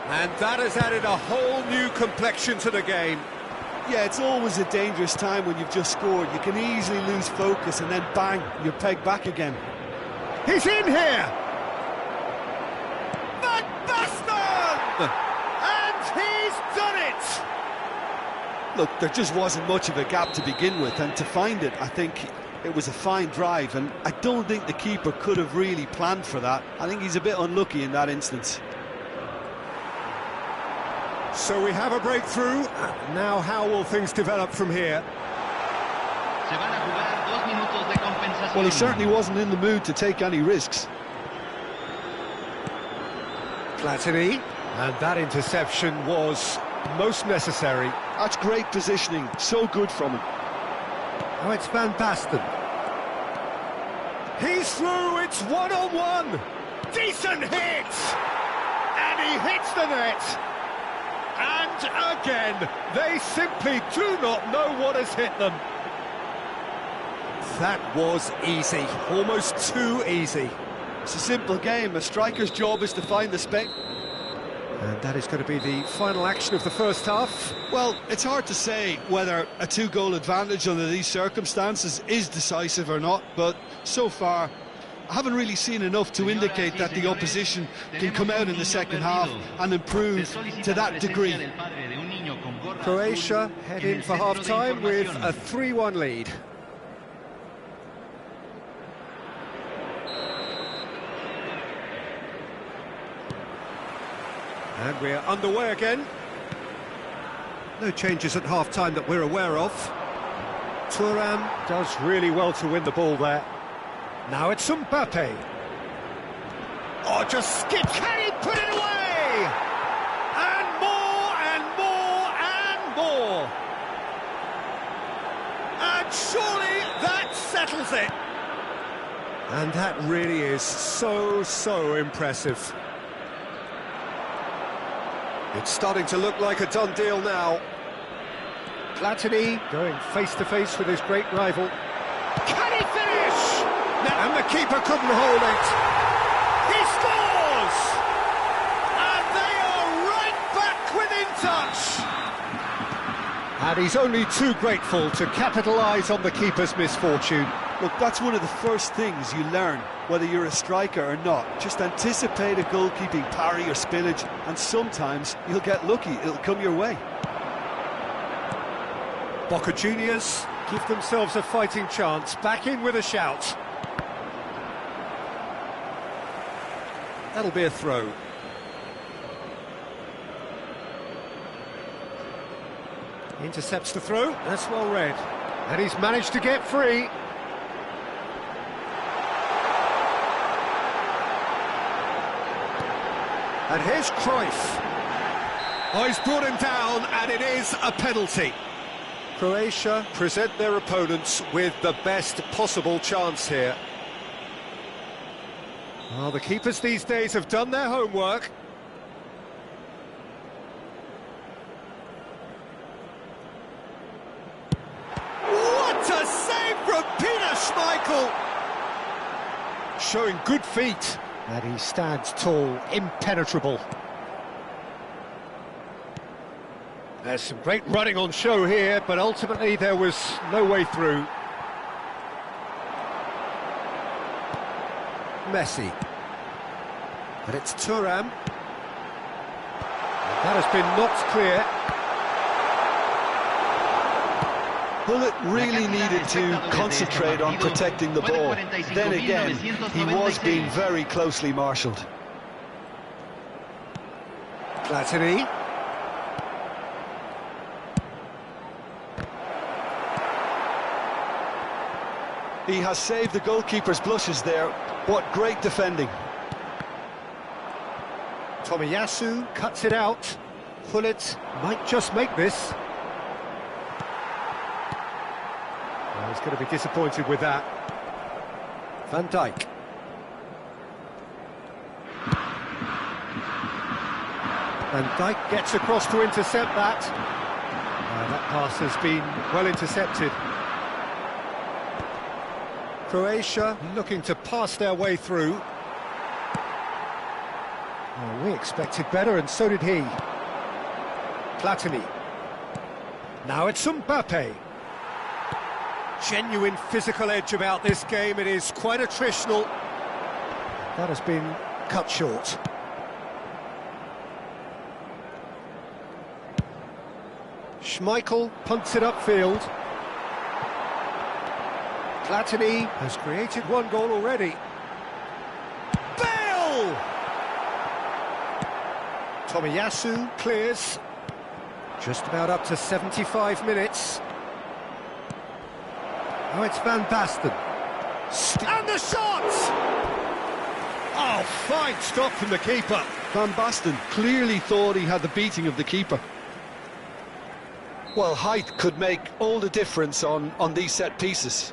And that has added a whole new complexion to the game. Yeah, it's always a dangerous time when you've just scored. You can easily lose focus and then bang, you're pegged back again. He's in here! Van Basten! And he's done it! Look, there just wasn't much of a gap to begin with, and to find it, I think it was a fine drive, and I don't think the keeper could have really planned for that. I think he's a bit unlucky in that instance. So we have a breakthrough. Now how will things develop from here? Well, he certainly wasn't in the mood to take any risks. Platini, and that interception was most necessary. That's great positioning, so good from him. Now it's Van Basten. He's through, it's one-on-one. Decent hit! And he hits the net. And again, they simply do not know what has hit them. That was easy, almost too easy. It's a simple game. A striker's job is to find the space. And that is going to be the final action of the first half. Well, it's hard to say whether a two-goal advantage under these circumstances is decisive or not, but so far I haven't really seen enough to indicate that the opposition can come out in the second half and improve to that degree. Croatia head in for half-time with a 3-1 lead. And we're underway again. No changes at half-time that we're aware of. Thuram does really well to win the ball there. Now it's Mbappe. Oh, just skips. Can he put it away? And more, and more, and more. And surely that settles it. And that really is so impressive. It's starting to look like a done deal now. Platini going face-to-face with his great rival. Can he finish? And the keeper couldn't hold it. He scores! And they are right back within touch. And he's only too grateful to capitalise on the keeper's misfortune. Look, that's one of the first things you learn, whether you're a striker or not. Just anticipate a goalkeeping parry or spillage, and sometimes you'll get lucky, it'll come your way. Boca Juniors give themselves a fighting chance, back in with a shout. That'll be a throw. Intercepts the throw, that's well read. And he's managed to get free. And here's Cruyff. Oh, he's brought him down, and it is a penalty. Croatia present their opponents with the best possible chance here. Well, the keepers these days have done their homework. What a save from Peter Schmeichel! Showing good feet. And he stands tall, impenetrable. There's some great running on show here, but ultimately there was no way through. Messi. And it's Thuram. That has been knocked clear. Bullet really needed to concentrate on protecting the ball. Then again, he was being very closely marshalled. Platini. He has saved the goalkeeper's blushes there. What great defending. Tomiyasu cuts it out. Gullit might just make this. Well, he's going to be disappointed with that. Van Dijk. Van Dijk gets across to intercept that. That pass has been well intercepted. Croatia looking to pass their way through. Well, we expected better, and so did he. Platini. Now it's Mbappe. Genuine physical edge about this game. It is quite attritional. That has been cut short. Schmeichel punts it upfield. Platini has created one goal already. Bale! Tomiyasu clears. Just about up to 75 minutes. Oh, it's Van Basten. And the shot! Oh, fine stop from the keeper. Van Basten clearly thought he had the beating of the keeper. Well, height could make all the difference on these set pieces.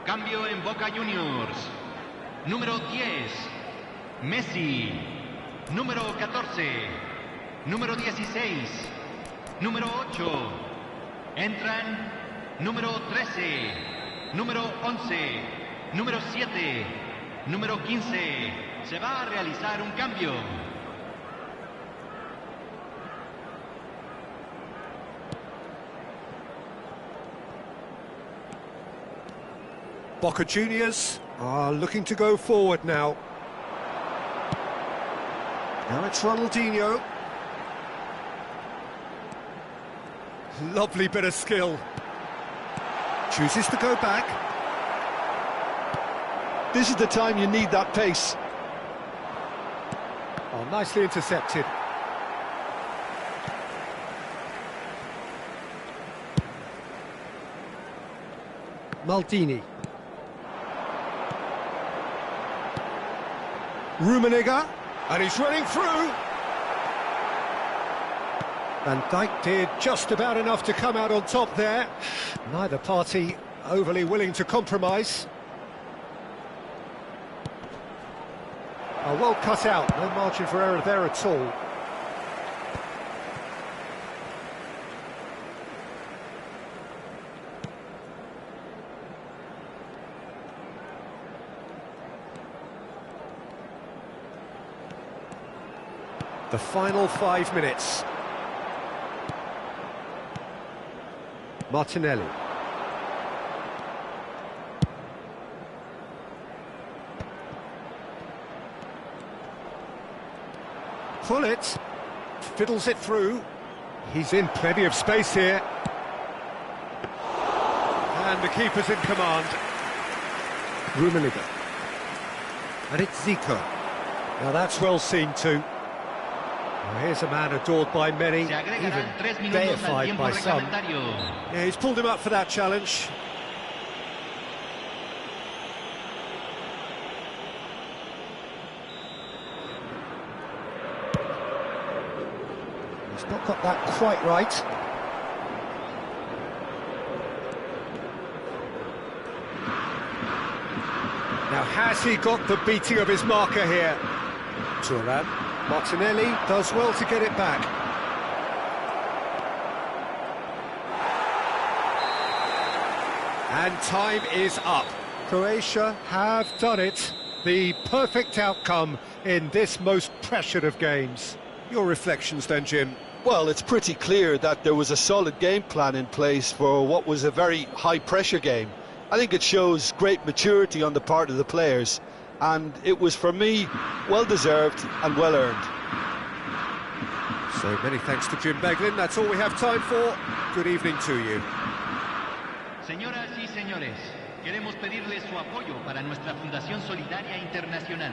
Cambio en Boca Juniors. Número 10, Messi. Número 14, número 16, número 8. Entran número 13, número 11, número 7, número 15. Se va a realizar un cambio. Boca Juniors are looking to go forward now. Now it's Ronaldinho. Lovely bit of skill. Chooses to go back. This is the time you need that pace. Oh, nicely intercepted. Maldini. Rummenigge, and he's running through. Van Dijk did just about enough to come out on top there. Neither party overly willing to compromise. Oh, well cut out, no margin for error there at all. The final 5 minutes. Martinelli. Gullit fiddles it through. He's in plenty of space here. And the keeper's in command. Rummenigge. And it's Zico. Now that's well seen too. Well, here's a man adored by many, even deified by some. Yeah, he's pulled him up for that challenge. Not got that quite right. Now, has he got the beating of his marker here? Thuram. Martinelli does well to get it back. And time is up. Croatia have done it. The perfect outcome in this most pressured of games. Your reflections then, Jim? Well, it's pretty clear that there was a solid game plan in place for what was a very high-pressure game. I think it shows great maturity on the part of the players, and it was, for me, well-deserved and well-earned. So many thanks to Jim Beglin. That's all we have time for. Good evening to you. Señoras y señores, queremos pedirles su apoyo para nuestra Fundación Solidaria Internacional.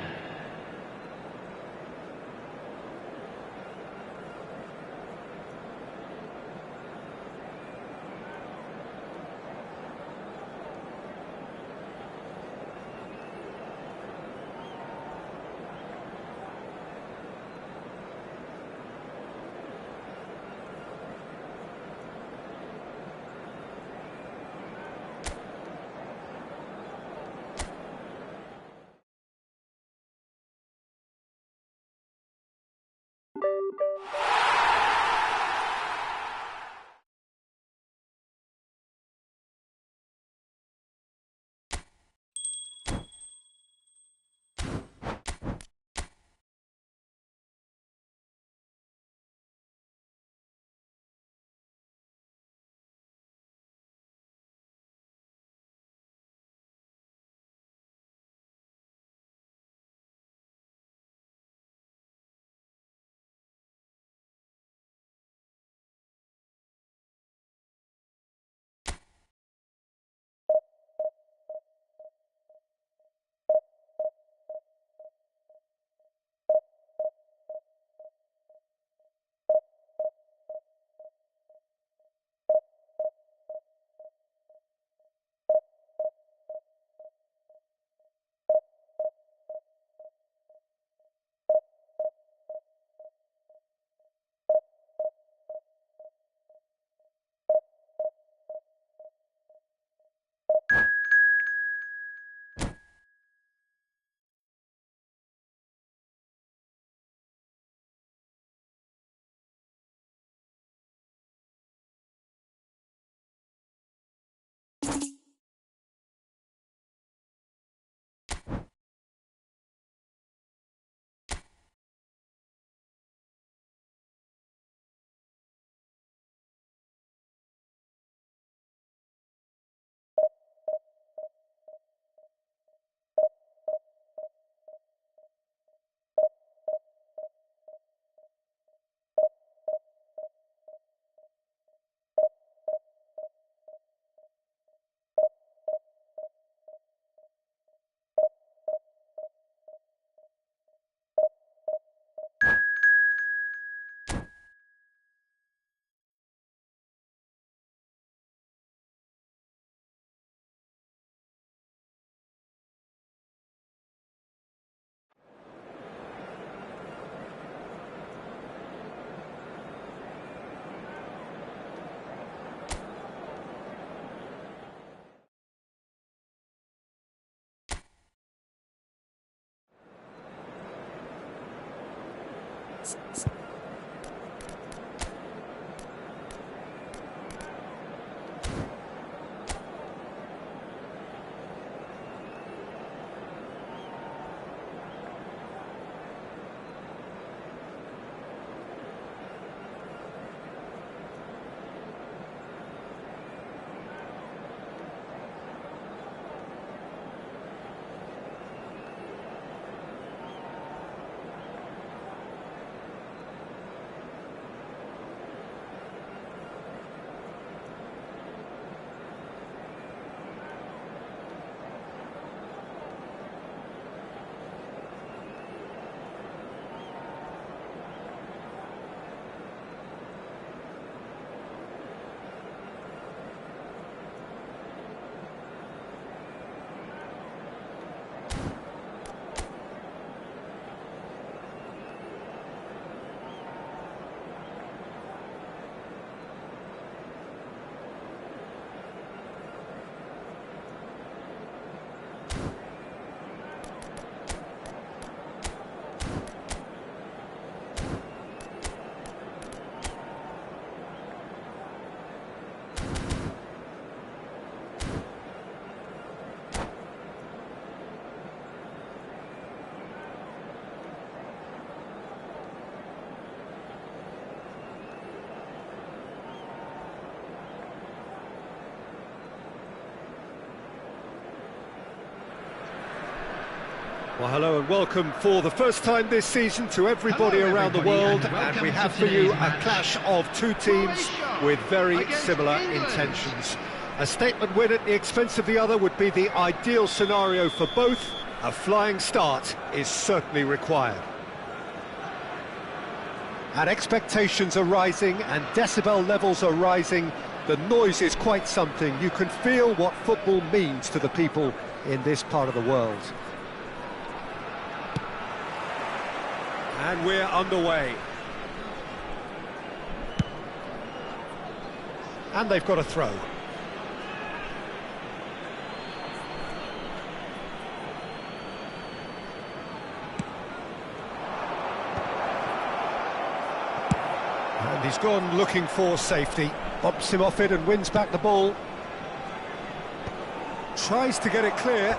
Well, hello and welcome for the first time this season to everybody around the world, and we have for you a clash of two teams with very similar intentions. A statement win at the expense of the other would be the ideal scenario for both. A flying start is certainly required. And expectations are rising and decibel levels are rising. The noise is quite something. You can feel what football means to the people in this part of the world. And we're underway. And they've got a throw. And he's gone looking for safety. Bumps him off it and wins back the ball. Tries to get it clear.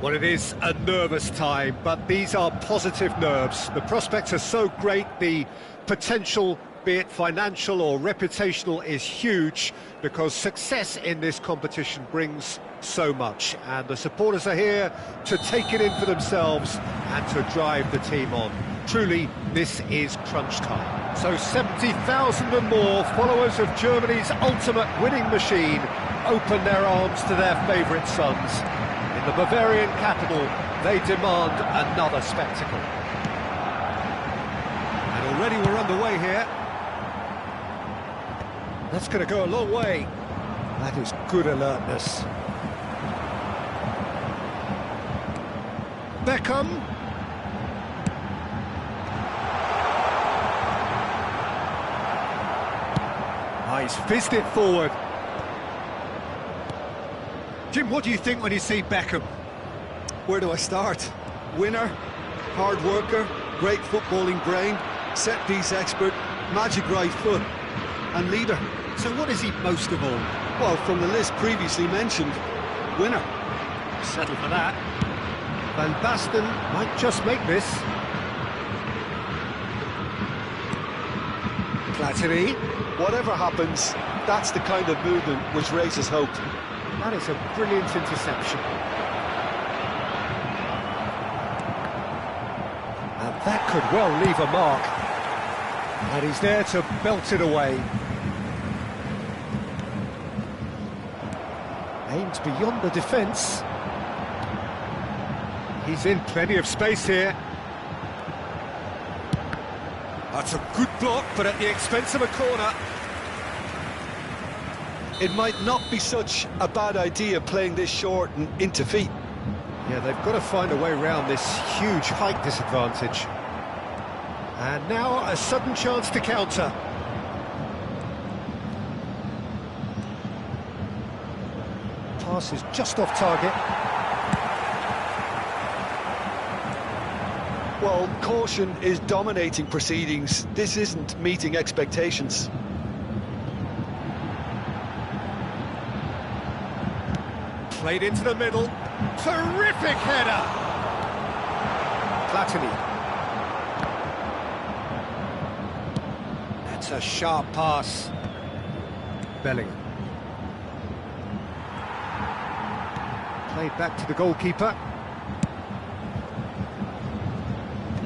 Well, it is a nervous time, but these are positive nerves. The prospects are so great, the potential, be it financial or reputational, is huge, because success in this competition brings so much, and the supporters are here to take it in for themselves and to drive the team on. Truly, this is crunch time. So 70,000 and more followers of Germany's ultimate winning machine open their arms to their favourite sons. In the Bavarian capital, they demand another spectacle. And already we're underway here. That's going to go a long way. That is good alertness. Beckham. He's fizzed it forward. Jim, what do you think when you see Beckham? Where do I start? Winner, hard worker, great footballing brain, set-piece expert, magic right foot, and leader. So what is he most of all? Well, from the list previously mentioned, winner. Settle for that. Van Basten might just make this. Platini. Whatever happens, that's the kind of movement which raises hope. That is a brilliant interception. And that could well leave a mark. And he's there to belt it away. Aims beyond the defence. He's in plenty of space here. That's a good block, but at the expense of a corner. It might not be such a bad idea playing this short and into feet. Yeah, they've got to find a way around this huge height disadvantage. And now a sudden chance to counter. Pass is just off target. Well, caution is dominating proceedings. This isn't meeting expectations. Played into the middle. Terrific header! Platini. That's a sharp pass. Bellingham. Played back to the goalkeeper.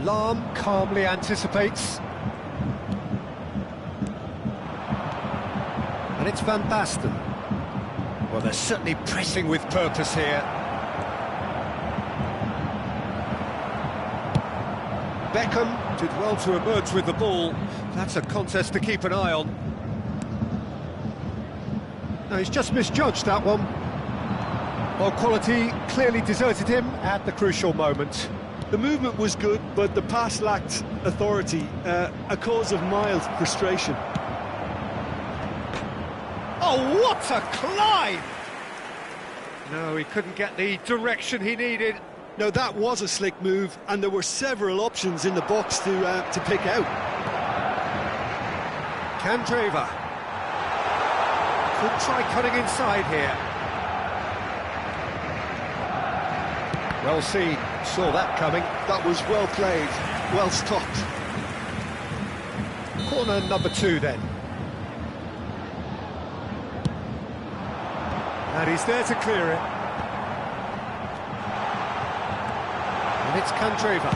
Lahm calmly anticipates. And it's Van Basten. Well, they're certainly pressing with purpose here. Beckham did well to emerge with the ball. That's a contest to keep an eye on. No, he's just misjudged that one. Well, quality clearly deserted him at the crucial moment. The movement was good, but the pass lacked authority, a cause of mild frustration. Oh, what a climb! No, he couldn't get the direction he needed. No, that was a slick move, and there were several options in the box to pick out. Candreva. Could try cutting inside here. Well seen, saw that coming. That was well played, well stopped. Corner number 2 then. And he's there to clear it. And it's Candreva.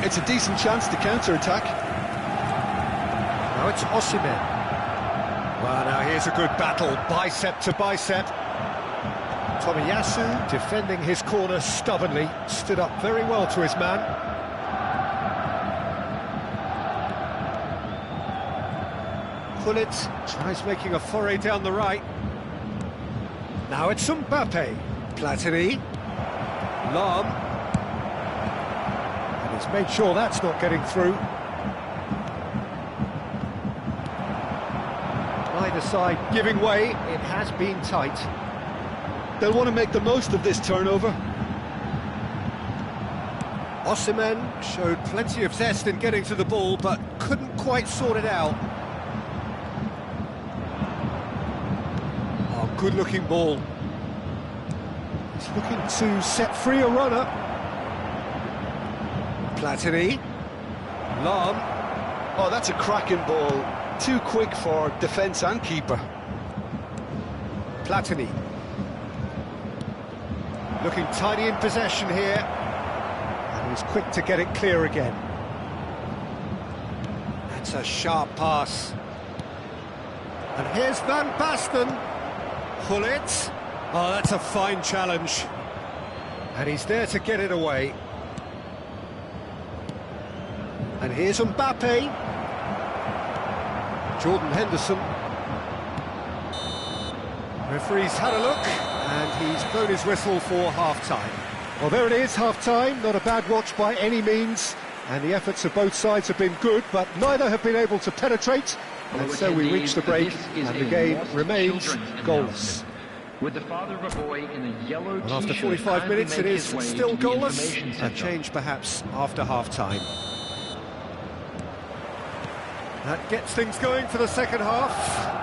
It's a decent chance to counter-attack. Now it's Osimhen. Well, now here's a good battle, bicep to bicep. Tomiyasu defending his corner stubbornly, stood up very well to his man. Gullit tries making a foray down the right. Now it's Mbappe. Platini. Lahm. And he's made sure that's not getting through. Either side giving way, it has been tight. They'll want to make the most of this turnover. Osimhen showed plenty of zest in getting to the ball, but couldn't quite sort it out. good-looking ball. He's looking to set free a runner. Platini. Lahm. Oh, that's a cracking ball. Too quick for defence and keeper. Platini. Looking tidy in possession here. And he's quick to get it clear again. That's a sharp pass. And here's Van Basten. Gullit. Oh, that's a fine challenge. And he's there to get it away. And here's Mbappe. Jordan Henderson. Referee's had a look, and he's blown his whistle for half-time. Well, there it is, half-time. Not a bad watch by any means. And the efforts of both sides have been good, but neither have been able to penetrate. And so we reach the break, and the game remains goalless. With the father of a boy in a yellow And after 45 minutes, it is still goalless. A change, perhaps, after half-time. That gets things going for the second half.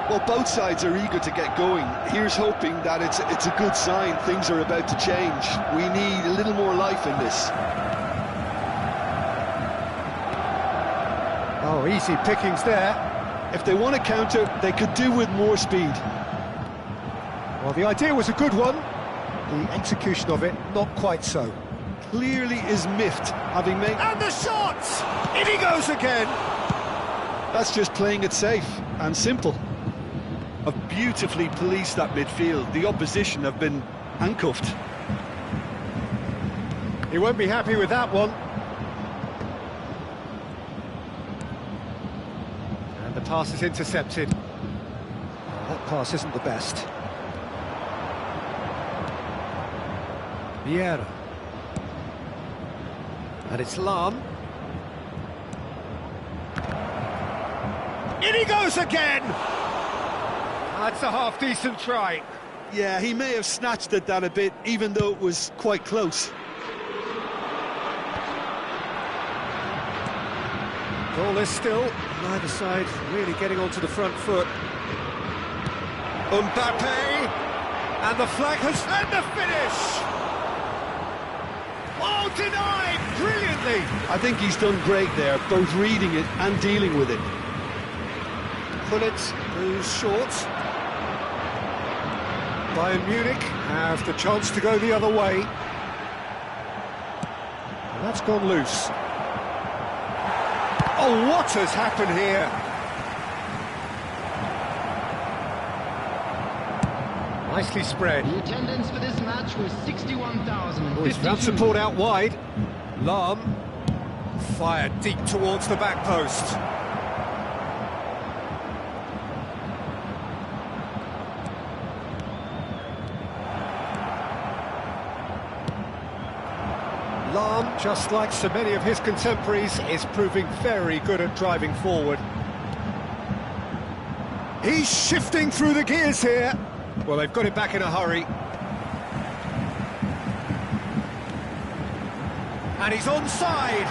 Well, both sides are eager to get going. Here's hoping that it's a good sign. Things are about to change. We need a little more life in this. Oh, easy pickings there. If they want to counter, they could do with more speed. Well, the idea was a good one. The execution of it, not quite so. Clearly is miffed, having made... And the shot! In he goes again! That's just playing it safe and simple. Have beautifully policed that midfield. The opposition have been handcuffed. He won't be happy with that one. And the pass is intercepted. That pass isn't the best. Vieira. And it's Lahm. In he goes again! That's a half-decent try. Yeah, he may have snatched at that a bit, even though it was quite close. Goalless still, neither side really getting onto the front foot. Mbappe! And the flag has... And the finish! Oh, denied! Brilliantly! I think he's done great there, both reading it and dealing with it. Gullit moves short. Bayern Munich have the chance to go the other way. And that's gone loose. Oh, what has happened here? Nicely spread. The attendance for this match was 61,052. Oh, he's found support out wide. Lahm fired deep towards the back post. Lahm, just like so many of his contemporaries, is proving very good at driving forward. He's shifting through the gears here. Well, they've got it back in a hurry. And he's onside.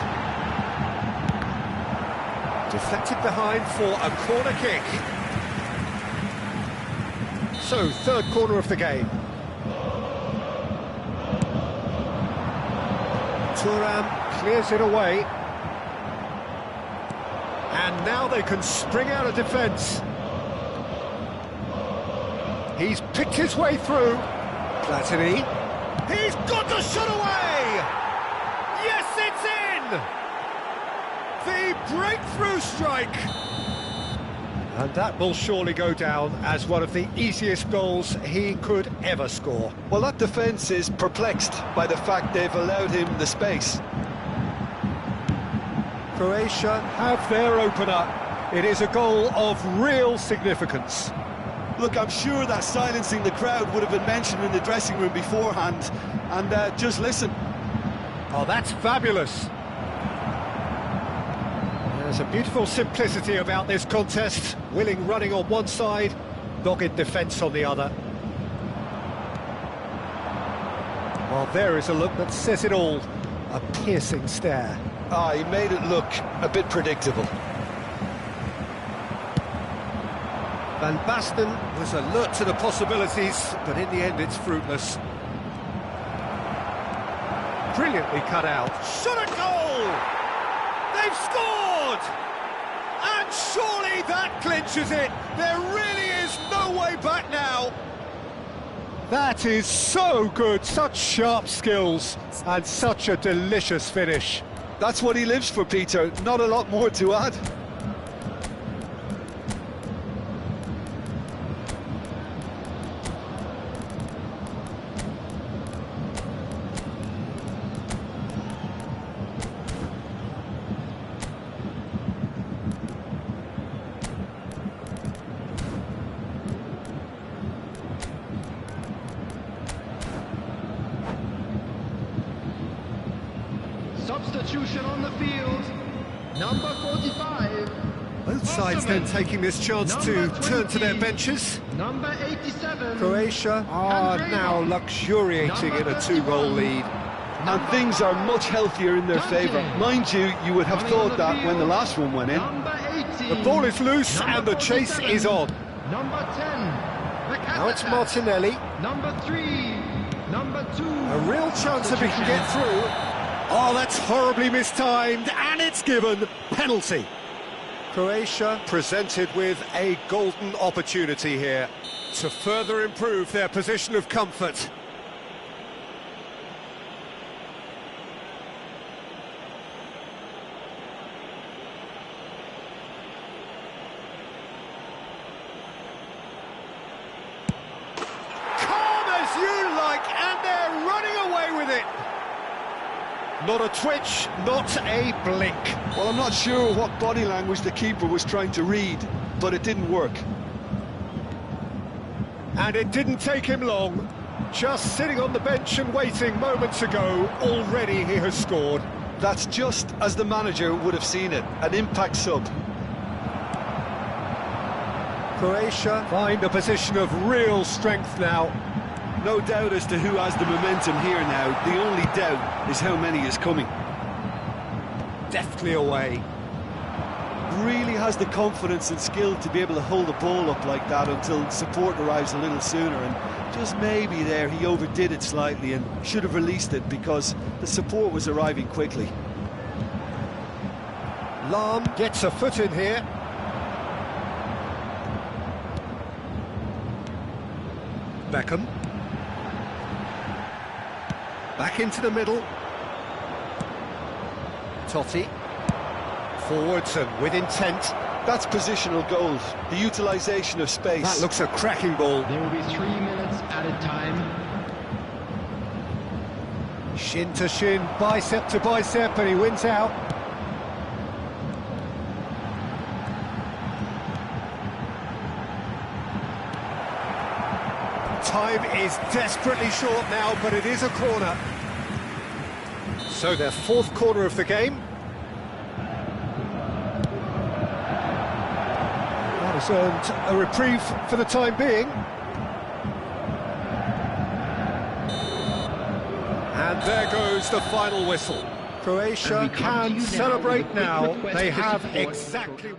Deflected behind for a corner kick. So, third corner of the game. Thuram clears it away. And now they can spring out of defence. He's picked his way through. Platini. He's got the shot away! Yes, it's in! The breakthrough strike! And that will surely go down as one of the easiest goals he could ever score. Well, that defence is perplexed by the fact they've allowed him the space. Croatia have their opener. It is a goal of real significance. Look, I'm sure that silencing the crowd would have been mentioned in the dressing room beforehand. And just listen. Oh, that's fabulous. There's a beautiful simplicity about this contest. Willing running on one side, dogged defence on the other. Well, there is a look that says it all. A piercing stare. Ah, he made it look a bit predictable. Van Basten was alert to the possibilities, but in the end it's fruitless. Brilliantly cut out. Shot a goal! They've scored! And surely that clinches it! There really is no way back now! That is so good, such sharp skills, and such a delicious finish. That's what he lives for, Peter. Not a lot more to add. Substitution on the field, number 45. Both sides then taking this chance to turn to their benches. Number 87. Croatia are now luxuriating in a two-goal lead. And things are much healthier in their favour. Mind you, you would have thought that when the last one went in. Number 18. The ball is loose and the chase is on. Number 10. Now it's Martinelli. Number 3. Number 2. A real chance if he can get through. Oh, that's horribly mistimed, and it's given penalty. Croatia presented with a golden opportunity here to further improve their position of comfort. Calm as you like, and they're running away with it. Not a twitch, not a blink. Well, I'm not sure what body language the keeper was trying to read, but it didn't work. And it didn't take him long. Just sitting on the bench and waiting moments ago, already he has scored. That's just as the manager would have seen it, an impact sub. Croatia find a position of real strength now. No doubt as to who has the momentum here now. The only doubt is how many is coming. Deftly away. Really has the confidence and skill to be able to hold the ball up like that until support arrives a little sooner, and just maybe there he overdid it slightly and should have released it because the support was arriving quickly. Lahm gets a foot in here. Beckham. Back into the middle. Totti. Forwards and with intent. That's positional goals, the utilisation of space. That looks a cracking ball. There will be 3 minutes added time. Shin to shin, bicep to bicep, and he wins out. Time is desperately short now, but it is a corner. So their fourth corner of the game. That has earned a reprieve for the time being. And there goes the final whistle. Croatia can celebrate now. They have exactly...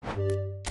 it.